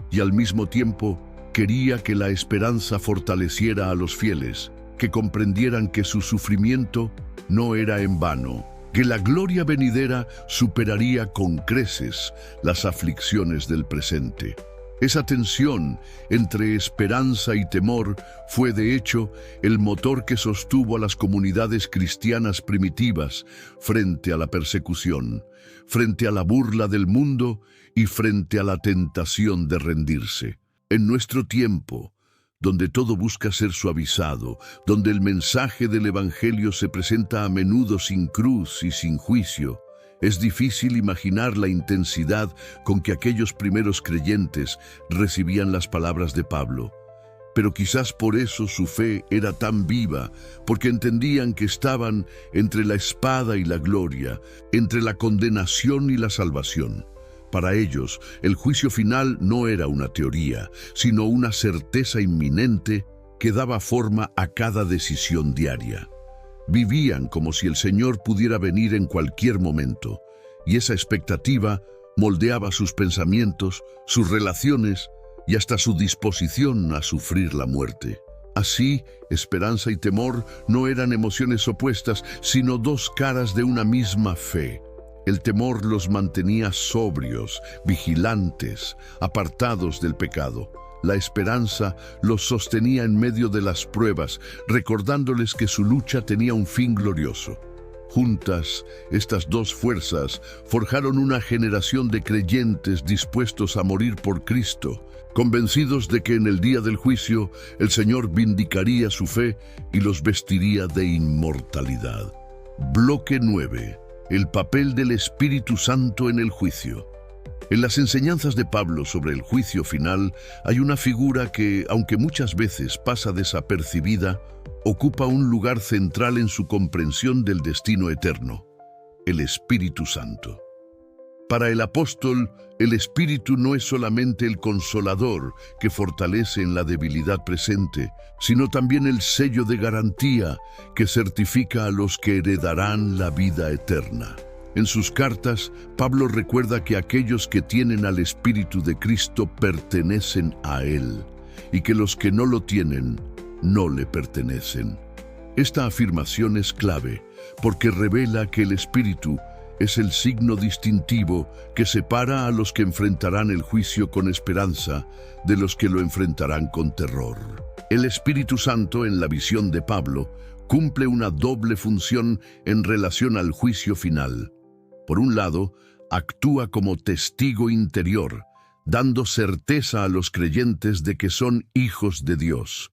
Y al mismo tiempo, quería que la esperanza fortaleciera a los fieles, que comprendieran que su sufrimiento no era en vano que la gloria venidera superaría con creces las aflicciones del presente. Esa tensión entre esperanza y temor fue de hecho el motor que sostuvo a las comunidades cristianas primitivas frente a la persecución, frente a la burla del mundo y frente a la tentación de rendirse. En nuestro tiempo, donde todo busca ser suavizado, donde el mensaje del Evangelio se presenta a menudo sin cruz y sin juicio, es difícil imaginar la intensidad con que aquellos primeros creyentes recibían las palabras de Pablo. Pero quizás por eso su fe era tan viva, porque entendían que estaban entre la espada y la gloria, entre la condenación y la salvación. Para ellos, el juicio final no era una teoría, sino una certeza inminente que daba forma a cada decisión diaria. Vivían como si el Señor pudiera venir en cualquier momento, y esa expectativa moldeaba sus pensamientos, sus relaciones y hasta su disposición a sufrir la muerte. Así, esperanza y temor no eran emociones opuestas, sino dos caras de una misma fe. El temor los mantenía sobrios, vigilantes, apartados del pecado. La esperanza los sostenía en medio de las pruebas, recordándoles que su lucha tenía un fin glorioso. Juntas, estas dos fuerzas forjaron una generación de creyentes dispuestos a morir por Cristo, convencidos de que en el día del juicio el Señor vindicaría su fe y los vestiría de inmortalidad. Bloque 9. El papel del Espíritu Santo en el juicio. En las enseñanzas de Pablo sobre el juicio final hay una figura que, aunque muchas veces pasa desapercibida, ocupa un lugar central en su comprensión del destino eterno: el Espíritu Santo. Para el apóstol, el Espíritu no es solamente el consolador que fortalece en la debilidad presente, sino también el sello de garantía que certifica a los que heredarán la vida eterna. En sus cartas, Pablo recuerda que aquellos que tienen al Espíritu de Cristo pertenecen a Él, y que los que no lo tienen, no le pertenecen. Esta afirmación es clave, porque revela que el Espíritu es el signo distintivo que separa a los que enfrentarán el juicio con esperanza de los que lo enfrentarán con terror. El Espíritu Santo, en la visión de Pablo, cumple una doble función en relación al juicio final. Por un lado, actúa como testigo interior, dando certeza a los creyentes de que son hijos de Dios.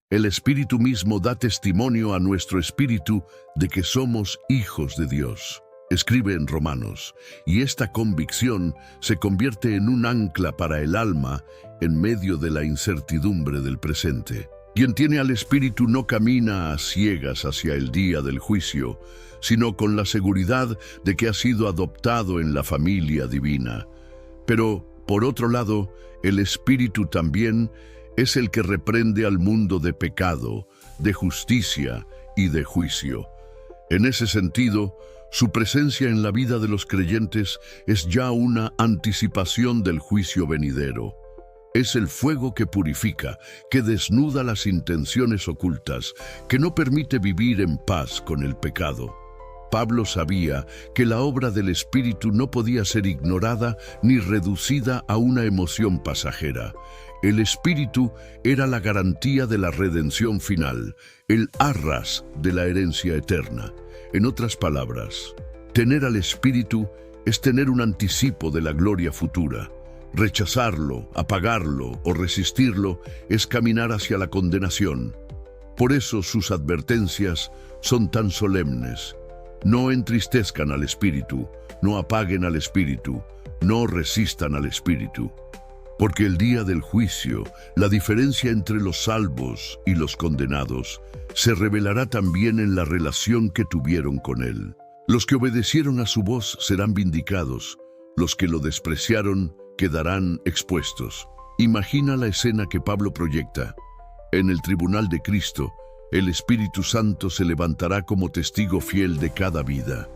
El Espíritu mismo da testimonio a nuestro espíritu de que somos hijos de Dios. Escribe en Romanos, y esta convicción se convierte en un ancla para el alma en medio de la incertidumbre del presente. Quien tiene al Espíritu no camina a ciegas hacia el día del juicio, sino con la seguridad de que ha sido adoptado en la familia divina. Pero, por otro lado, el Espíritu también es el que reprende al mundo de pecado, de justicia y de juicio. En ese sentido, su presencia en la vida de los creyentes es ya una anticipación del juicio venidero. Es el fuego que purifica, que desnuda las intenciones ocultas, que no permite vivir en paz con el pecado. Pablo sabía que la obra del Espíritu no podía ser ignorada ni reducida a una emoción pasajera. El Espíritu era la garantía de la redención final, el arras de la herencia eterna. En otras palabras, tener al Espíritu es tener un anticipo de la gloria futura. Rechazarlo, apagarlo o resistirlo es caminar hacia la condenación. Por eso sus advertencias son tan solemnes. No entristezcan al Espíritu, no apaguen al Espíritu, no resistan al Espíritu. Porque el día del juicio, la diferencia entre los salvos y los condenados se revelará también en la relación que tuvieron con Él. Los que obedecieron a su voz serán vindicados, los que lo despreciaron quedarán expuestos. Imagina la escena que Pablo proyecta. En el tribunal de Cristo, el Espíritu Santo se levantará como testigo fiel de cada vida.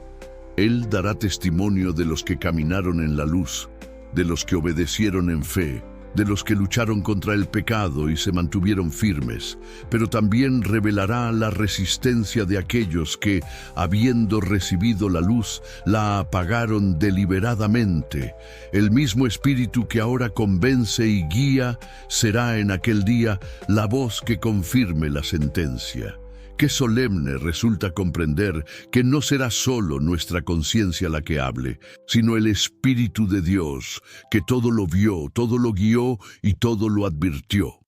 Él dará testimonio de los que caminaron en la luz, de los que obedecieron en fe, de los que lucharon contra el pecado y se mantuvieron firmes, pero también revelará la resistencia de aquellos que, habiendo recibido la luz, la apagaron deliberadamente. El mismo Espíritu que ahora convence y guía será en aquel día la voz que confirme la sentencia. Qué solemne resulta comprender que no será solo nuestra conciencia la que hable, sino el Espíritu de Dios, que todo lo vio, todo lo guió y todo lo advirtió.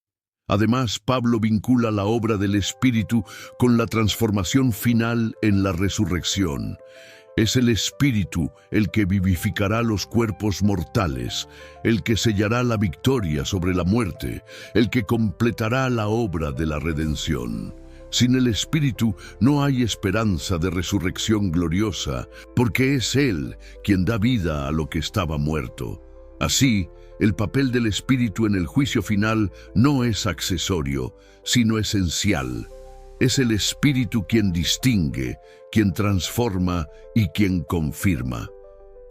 Además, Pablo vincula la obra del Espíritu con la transformación final en la resurrección. Es el Espíritu el que vivificará los cuerpos mortales, el que sellará la victoria sobre la muerte, el que completará la obra de la redención. Sin el Espíritu no hay esperanza de resurrección gloriosa, porque es Él quien da vida a lo que estaba muerto. Así, el papel del Espíritu en el juicio final no es accesorio, sino esencial. Es el Espíritu quien distingue, quien transforma y quien confirma.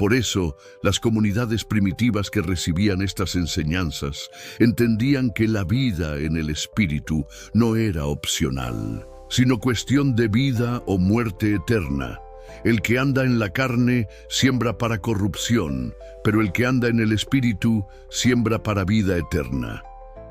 Por eso, las comunidades primitivas que recibían estas enseñanzas entendían que la vida en el Espíritu no era opcional, sino cuestión de vida o muerte eterna. El que anda en la carne siembra para corrupción, pero el que anda en el Espíritu siembra para vida eterna.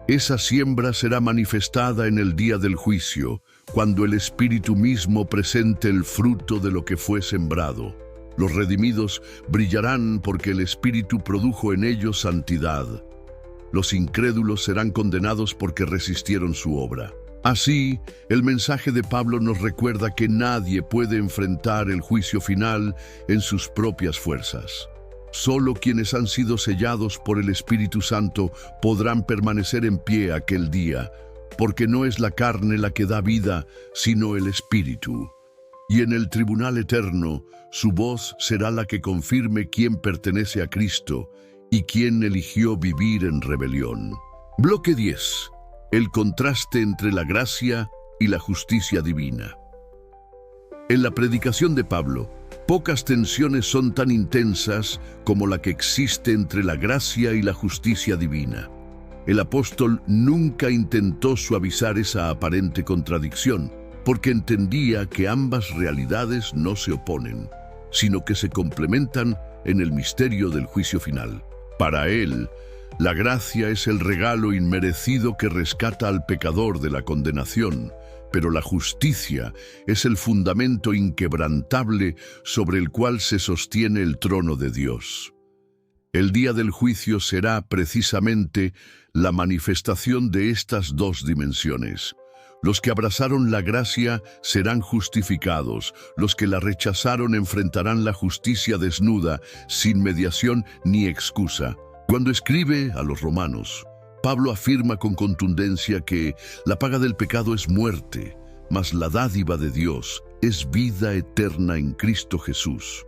Esa siembra será manifestada en el día del juicio, cuando el Espíritu mismo presente el fruto de lo que fue sembrado. Los redimidos brillarán porque el Espíritu produjo en ellos santidad. Los incrédulos serán condenados porque resistieron su obra. Así, el mensaje de Pablo nos recuerda que nadie puede enfrentar el juicio final en sus propias fuerzas. Solo quienes han sido sellados por el Espíritu Santo podrán permanecer en pie aquel día, porque no es la carne la que da vida, sino el Espíritu. Y en el tribunal eterno, su voz será la que confirme quién pertenece a Cristo y quién eligió vivir en rebelión. Bloque 10. El contraste entre la gracia y la justicia divina. En la predicación de Pablo, pocas tensiones son tan intensas como la que existe entre la gracia y la justicia divina. El apóstol nunca intentó suavizar esa aparente contradicción, porque entendía que ambas realidades no se oponen, sino que se complementan en el misterio del juicio final. Para él, la gracia es el regalo inmerecido que rescata al pecador de la condenación, pero la justicia es el fundamento inquebrantable sobre el cual se sostiene el trono de Dios. El día del juicio será precisamente la manifestación de estas dos dimensiones. Los que abrazaron la gracia serán justificados, los que la rechazaron enfrentarán la justicia desnuda, sin mediación ni excusa. Cuando escribe a los romanos, Pablo afirma con contundencia que la paga del pecado es muerte, mas la dádiva de Dios es vida eterna en Cristo Jesús.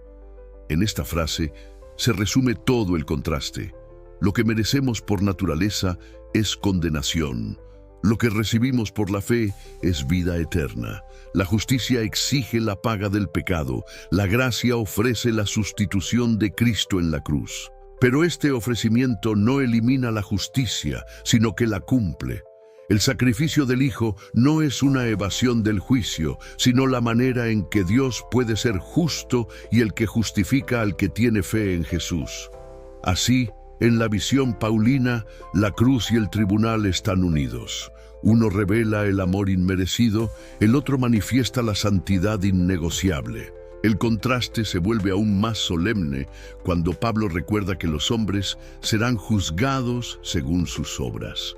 En esta frase se resume todo el contraste. Lo que merecemos por naturaleza es condenación. Lo que recibimos por la fe es vida eterna. La justicia exige la paga del pecado. La gracia ofrece la sustitución de Cristo en la cruz. Pero este ofrecimiento no elimina la justicia, sino que la cumple. El sacrificio del Hijo no es una evasión del juicio, sino la manera en que Dios puede ser justo y el que justifica al que tiene fe en Jesús. Así, en la visión paulina, la cruz y el tribunal están unidos. Uno revela el amor inmerecido, el otro manifiesta la santidad innegociable. El contraste se vuelve aún más solemne cuando Pablo recuerda que los hombres serán juzgados según sus obras.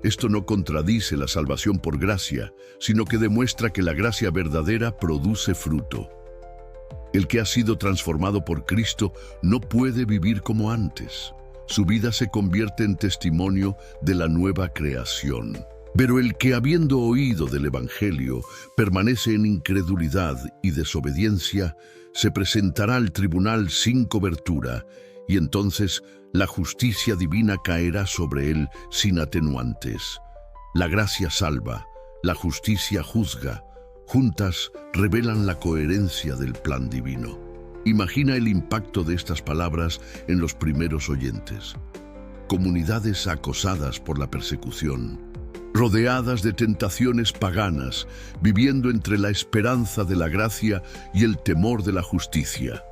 Esto no contradice la salvación por gracia, sino que demuestra que la gracia verdadera produce fruto. El que ha sido transformado por Cristo no puede vivir como antes. Su vida se convierte en testimonio de la nueva creación. Pero el que, habiendo oído del Evangelio, permanece en incredulidad y desobediencia, se presentará al tribunal sin cobertura, y entonces la justicia divina caerá sobre él sin atenuantes. La gracia salva, la justicia juzga. Juntas revelan la coherencia del plan divino. Imagina el impacto de estas palabras en los primeros oyentes. comunidades acosadas por la persecución, rodeadas de tentaciones paganas, viviendo entre la esperanza de la gracia y el temor de la justicia.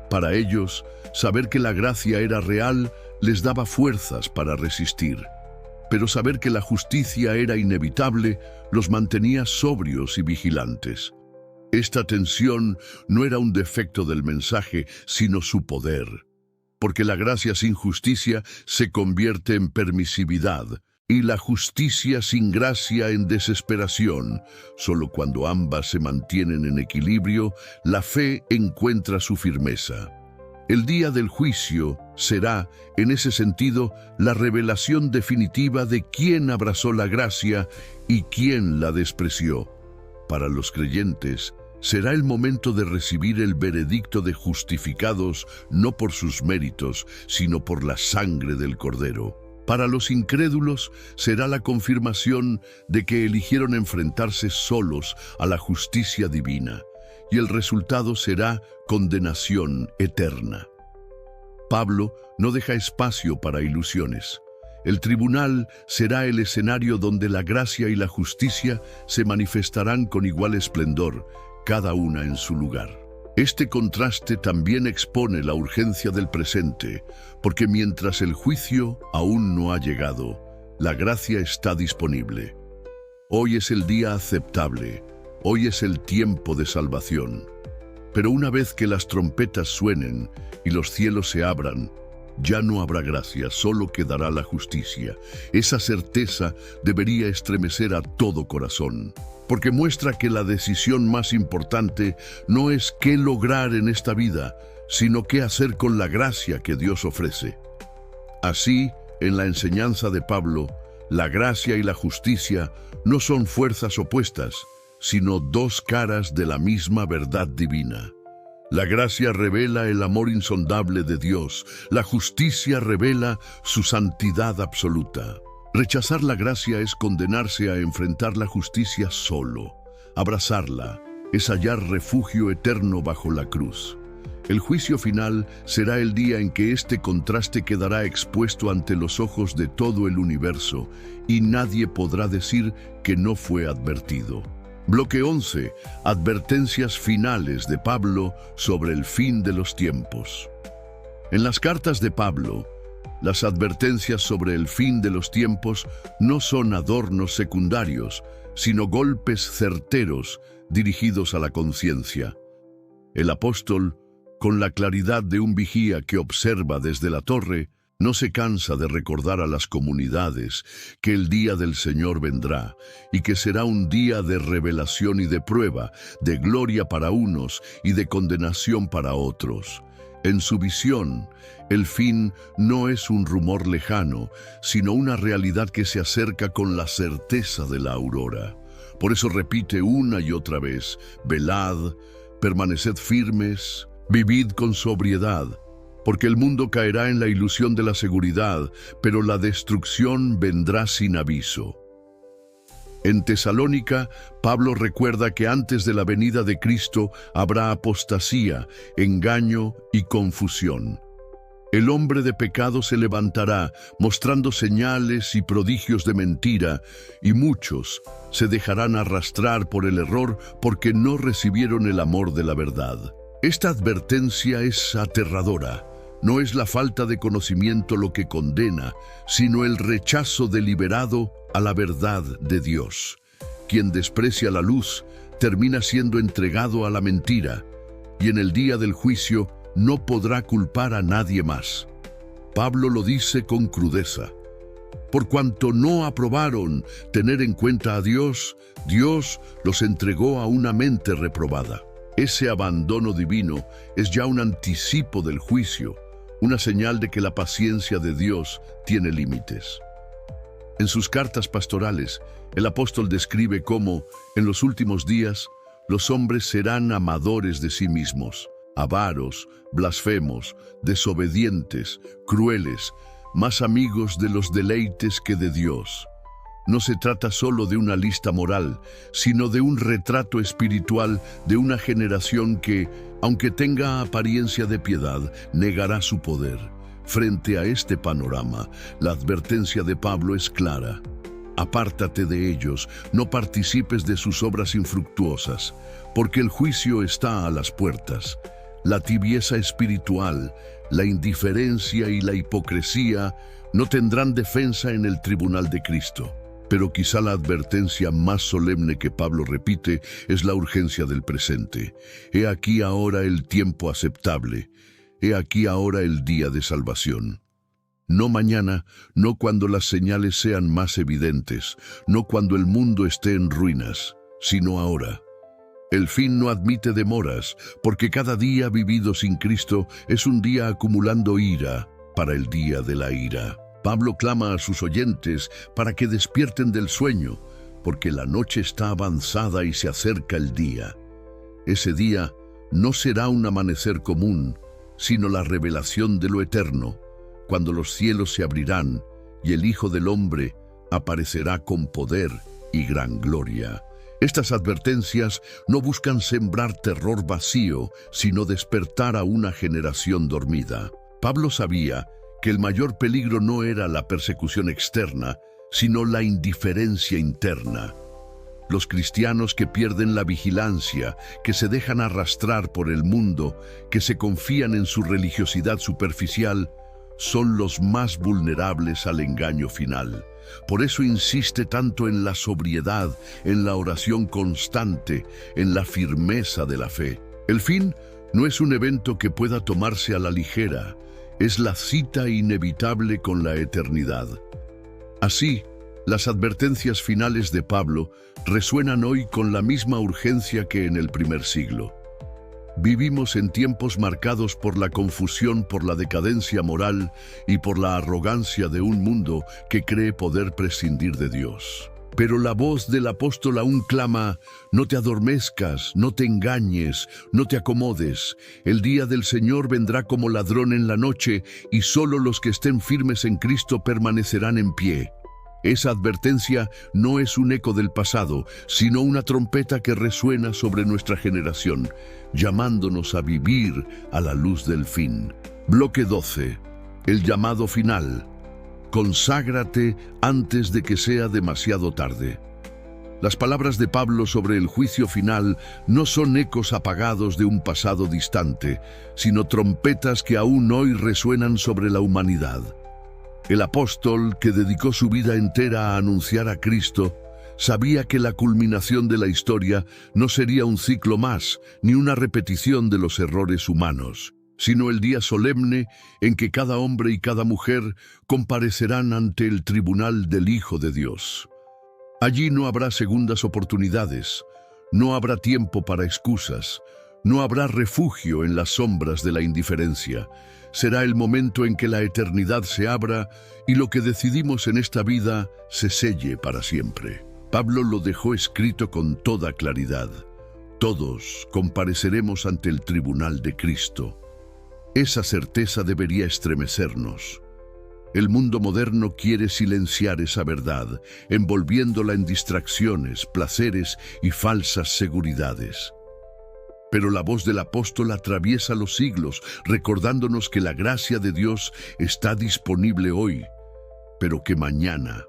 Para ellos, saber que la gracia era real les daba fuerzas para resistir, pero saber que la justicia era inevitable los mantenía sobrios y vigilantes. Esta tensión no era un defecto del mensaje, sino su poder, porque la gracia sin justicia se convierte en permisividad, y la justicia sin gracia en desesperación. Solo cuando ambas se mantienen en equilibrio, la fe encuentra su firmeza. El día del juicio será, en ese sentido, la revelación definitiva de quién abrazó la gracia y quién la despreció. Para los creyentes, será el momento de recibir el veredicto de justificados no por sus méritos, sino por la sangre del Cordero. Para los incrédulos será la confirmación de que eligieron enfrentarse solos a la justicia divina, y el resultado será condenación eterna. Pablo no deja espacio para ilusiones. El tribunal será el escenario donde la gracia y la justicia se manifestarán con igual esplendor, cada una en su lugar. Este contraste también expone la urgencia del presente, porque mientras el juicio aún no ha llegado, la gracia está disponible. Hoy es el día aceptable, hoy es el tiempo de salvación. Pero una vez que las trompetas suenen y los cielos se abran, ya no habrá gracia, solo quedará la justicia. Esa certeza debería estremecer a todo corazón, porque muestra que la decisión más importante no es qué lograr en esta vida, sino qué hacer con la gracia que Dios ofrece. Así, en la enseñanza de Pablo, la gracia y la justicia no son fuerzas opuestas, sino dos caras de la misma verdad divina. La gracia revela el amor insondable de Dios, la justicia revela su santidad absoluta. Rechazar la gracia es condenarse a enfrentar la justicia solo. Abrazarla es hallar refugio eterno bajo la cruz. El juicio final será el día en que este contraste quedará expuesto ante los ojos de todo el universo y nadie podrá decir que no fue advertido. Bloque 11. Advertencias finales de Pablo sobre el fin de los tiempos. En las cartas de Pablo, las advertencias sobre el fin de los tiempos no son adornos secundarios, sino golpes certeros dirigidos a la conciencia. El apóstol, con la claridad de un vigía que observa desde la torre, no se cansa de recordar a las comunidades que el día del Señor vendrá y que será un día de revelación y de prueba, de gloria para unos y de condenación para otros. En su visión, el fin no es un rumor lejano, sino una realidad que se acerca con la certeza de la aurora. Por eso repite una y otra vez: velad, permaneced firmes, vivid con sobriedad, porque el mundo caerá en la ilusión de la seguridad, pero la destrucción vendrá sin aviso. En Tesalónica, Pablo recuerda que antes de la venida de Cristo habrá apostasía, engaño y confusión. El hombre de pecado se levantará, mostrando señales y prodigios de mentira, y muchos se dejarán arrastrar por el error porque no recibieron el amor de la verdad. Esta advertencia es aterradora. No es la falta de conocimiento lo que condena, sino el rechazo deliberado a la verdad de Dios. Quien desprecia la luz termina siendo entregado a la mentira, y en el día del juicio no podrá culpar a nadie más. Pablo lo dice con crudeza. Por cuanto no aprobaron tener en cuenta a Dios, Dios los entregó a una mente reprobada. Ese abandono divino es ya un anticipo del juicio, una señal de que la paciencia de Dios tiene límites. En sus cartas pastorales, el apóstol describe cómo, en los últimos días, los hombres serán amadores de sí mismos, avaros, blasfemos, desobedientes, crueles, más amigos de los deleites que de Dios. No se trata solo de una lista moral, sino de un retrato espiritual de una generación que, aunque tenga apariencia de piedad, negará su poder. Frente a este panorama, la advertencia de Pablo es clara. Apártate de ellos, no participes de sus obras infructuosas, porque el juicio está a las puertas. La tibieza espiritual, la indiferencia y la hipocresía no tendrán defensa en el tribunal de Cristo. Pero quizá la advertencia más solemne que Pablo repite es la urgencia del presente. He aquí ahora el tiempo aceptable. He aquí ahora el día de salvación. No mañana, no cuando las señales sean más evidentes, no cuando el mundo esté en ruinas, sino ahora. El fin no admite demoras, porque cada día vivido sin Cristo es un día acumulando ira para el día de la ira. Pablo clama a sus oyentes para que despierten del sueño, porque la noche está avanzada y se acerca el día. Ese día no será un amanecer común, sino la revelación de lo eterno, cuando los cielos se abrirán y el Hijo del Hombre aparecerá con poder y gran gloria. Estas advertencias no buscan sembrar terror vacío, sino despertar a una generación dormida. Pablo sabía que el mayor peligro no era la persecución externa, sino la indiferencia interna. Los cristianos que pierden la vigilancia, que se dejan arrastrar por el mundo, que se confían en su religiosidad superficial, son los más vulnerables al engaño final. Por eso insiste tanto en la sobriedad, en la oración constante, en la firmeza de la fe. El fin no es un evento que pueda tomarse a la ligera, es la cita inevitable con la eternidad. Así, las advertencias finales de Pablo resuenan hoy con la misma urgencia que en el primer siglo. Vivimos en tiempos marcados por la confusión, por la decadencia moral y por la arrogancia de un mundo que cree poder prescindir de Dios. Pero la voz del apóstol aún clama: no te adormezcas, no te engañes, no te acomodes. El día del Señor vendrá como ladrón en la noche, y solo los que estén firmes en Cristo permanecerán en pie. Esa advertencia no es un eco del pasado, sino una trompeta que resuena sobre nuestra generación, llamándonos a vivir a la luz del fin. Bloque 12. El llamado final. Conságrate antes de que sea demasiado tarde. Las palabras de Pablo sobre el juicio final no son ecos apagados de un pasado distante, sino trompetas que aún hoy resuenan sobre la humanidad. El apóstol, que dedicó su vida entera a anunciar a Cristo, sabía que la culminación de la historia no sería un ciclo más, ni una repetición de los errores humanos, sino el día solemne en que cada hombre y cada mujer comparecerán ante el tribunal del Hijo de Dios. Allí no habrá segundas oportunidades, no habrá tiempo para excusas, no habrá refugio en las sombras de la indiferencia. Será el momento en que la eternidad se abra y lo que decidimos en esta vida se selle para siempre. Pablo lo dejó escrito con toda claridad. Todos compareceremos ante el tribunal de Cristo. Esa certeza debería estremecernos. El mundo moderno quiere silenciar esa verdad, envolviéndola en distracciones, placeres y falsas seguridades. Pero la voz del apóstol atraviesa los siglos, recordándonos que la gracia de Dios está disponible hoy, pero que mañana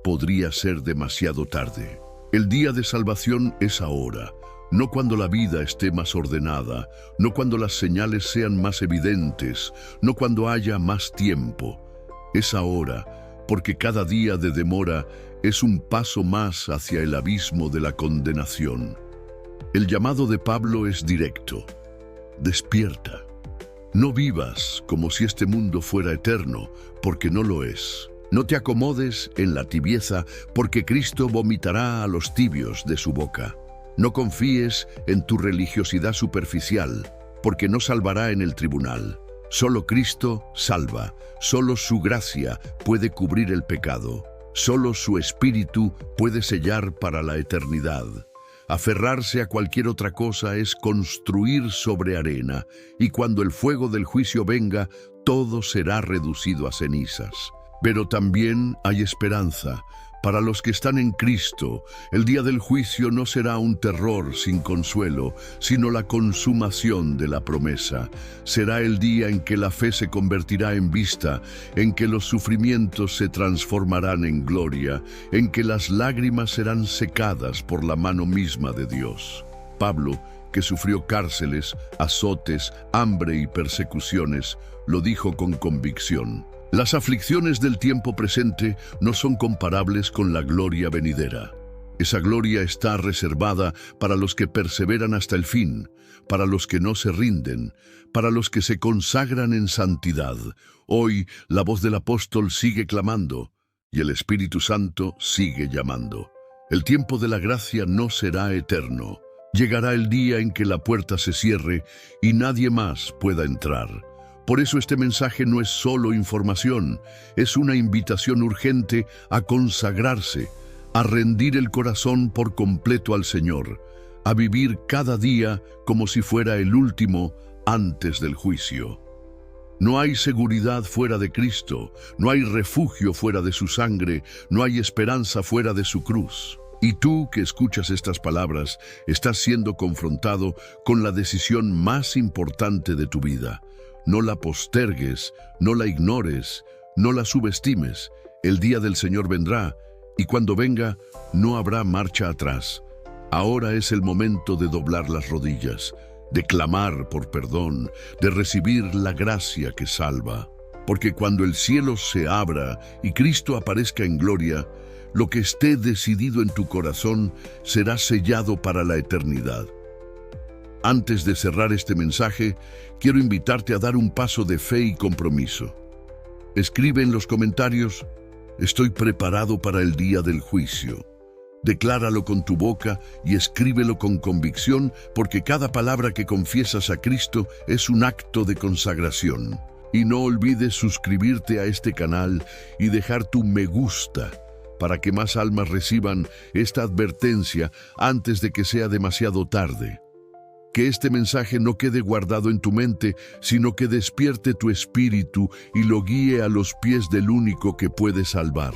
podría ser demasiado tarde. El día de salvación es ahora, no cuando la vida esté más ordenada, no cuando las señales sean más evidentes, no cuando haya más tiempo. Es ahora, porque cada día de demora es un paso más hacia el abismo de la condenación. El llamado de Pablo es directo. Despierta. No vivas como si este mundo fuera eterno, porque no lo es. No te acomodes en la tibieza, porque Cristo vomitará a los tibios de su boca. No confíes en tu religiosidad superficial, porque no salvará en el tribunal. Solo Cristo salva, solo su gracia puede cubrir el pecado, solo su Espíritu puede sellar para la eternidad. Aferrarse a cualquier otra cosa es construir sobre arena, y cuando el fuego del juicio venga, todo será reducido a cenizas. Pero también hay esperanza, Para los que están en Cristo, el día del juicio no será un terror sin consuelo, sino la consumación de la promesa. Será el día en que la fe se convertirá en vista, en que los sufrimientos se transformarán en gloria, en que las lágrimas serán secadas por la mano misma de Dios. Pablo, que sufrió cárceles, azotes, hambre y persecuciones, lo dijo con convicción: las aflicciones del tiempo presente no son comparables con la gloria venidera. Esa gloria está reservada para los que perseveran hasta el fin, para los que no se rinden, para los que se consagran en santidad. Hoy la voz del apóstol sigue clamando y el Espíritu Santo sigue llamando. El tiempo de la gracia no será eterno. Llegará el día en que la puerta se cierre y nadie más pueda entrar. Por eso este mensaje no es solo información, es una invitación urgente a consagrarse, a rendir el corazón por completo al Señor, a vivir cada día como si fuera el último antes del juicio. No hay seguridad fuera de Cristo, no hay refugio fuera de su sangre, no hay esperanza fuera de su cruz. Y tú que escuchas estas palabras, estás siendo confrontado con la decisión más importante de tu vida. No la postergues, no la ignores, no la subestimes. El día del Señor vendrá, y cuando venga, no habrá marcha atrás. Ahora es el momento de doblar las rodillas, de clamar por perdón, de recibir la gracia que salva. Porque cuando el cielo se abra y Cristo aparezca en gloria, lo que esté decidido en tu corazón será sellado para la eternidad. Antes de cerrar este mensaje, quiero invitarte a dar un paso de fe y compromiso. Escribe en los comentarios: estoy preparado para el día del juicio. Decláralo con tu boca y escríbelo con convicción, porque cada palabra que confiesas a Cristo es un acto de consagración. Y no olvides suscribirte a este canal y dejar tu me gusta para que más almas reciban esta advertencia antes de que sea demasiado tarde. Que este mensaje no quede guardado en tu mente, sino que despierte tu espíritu y lo guíe a los pies del único que puede salvar.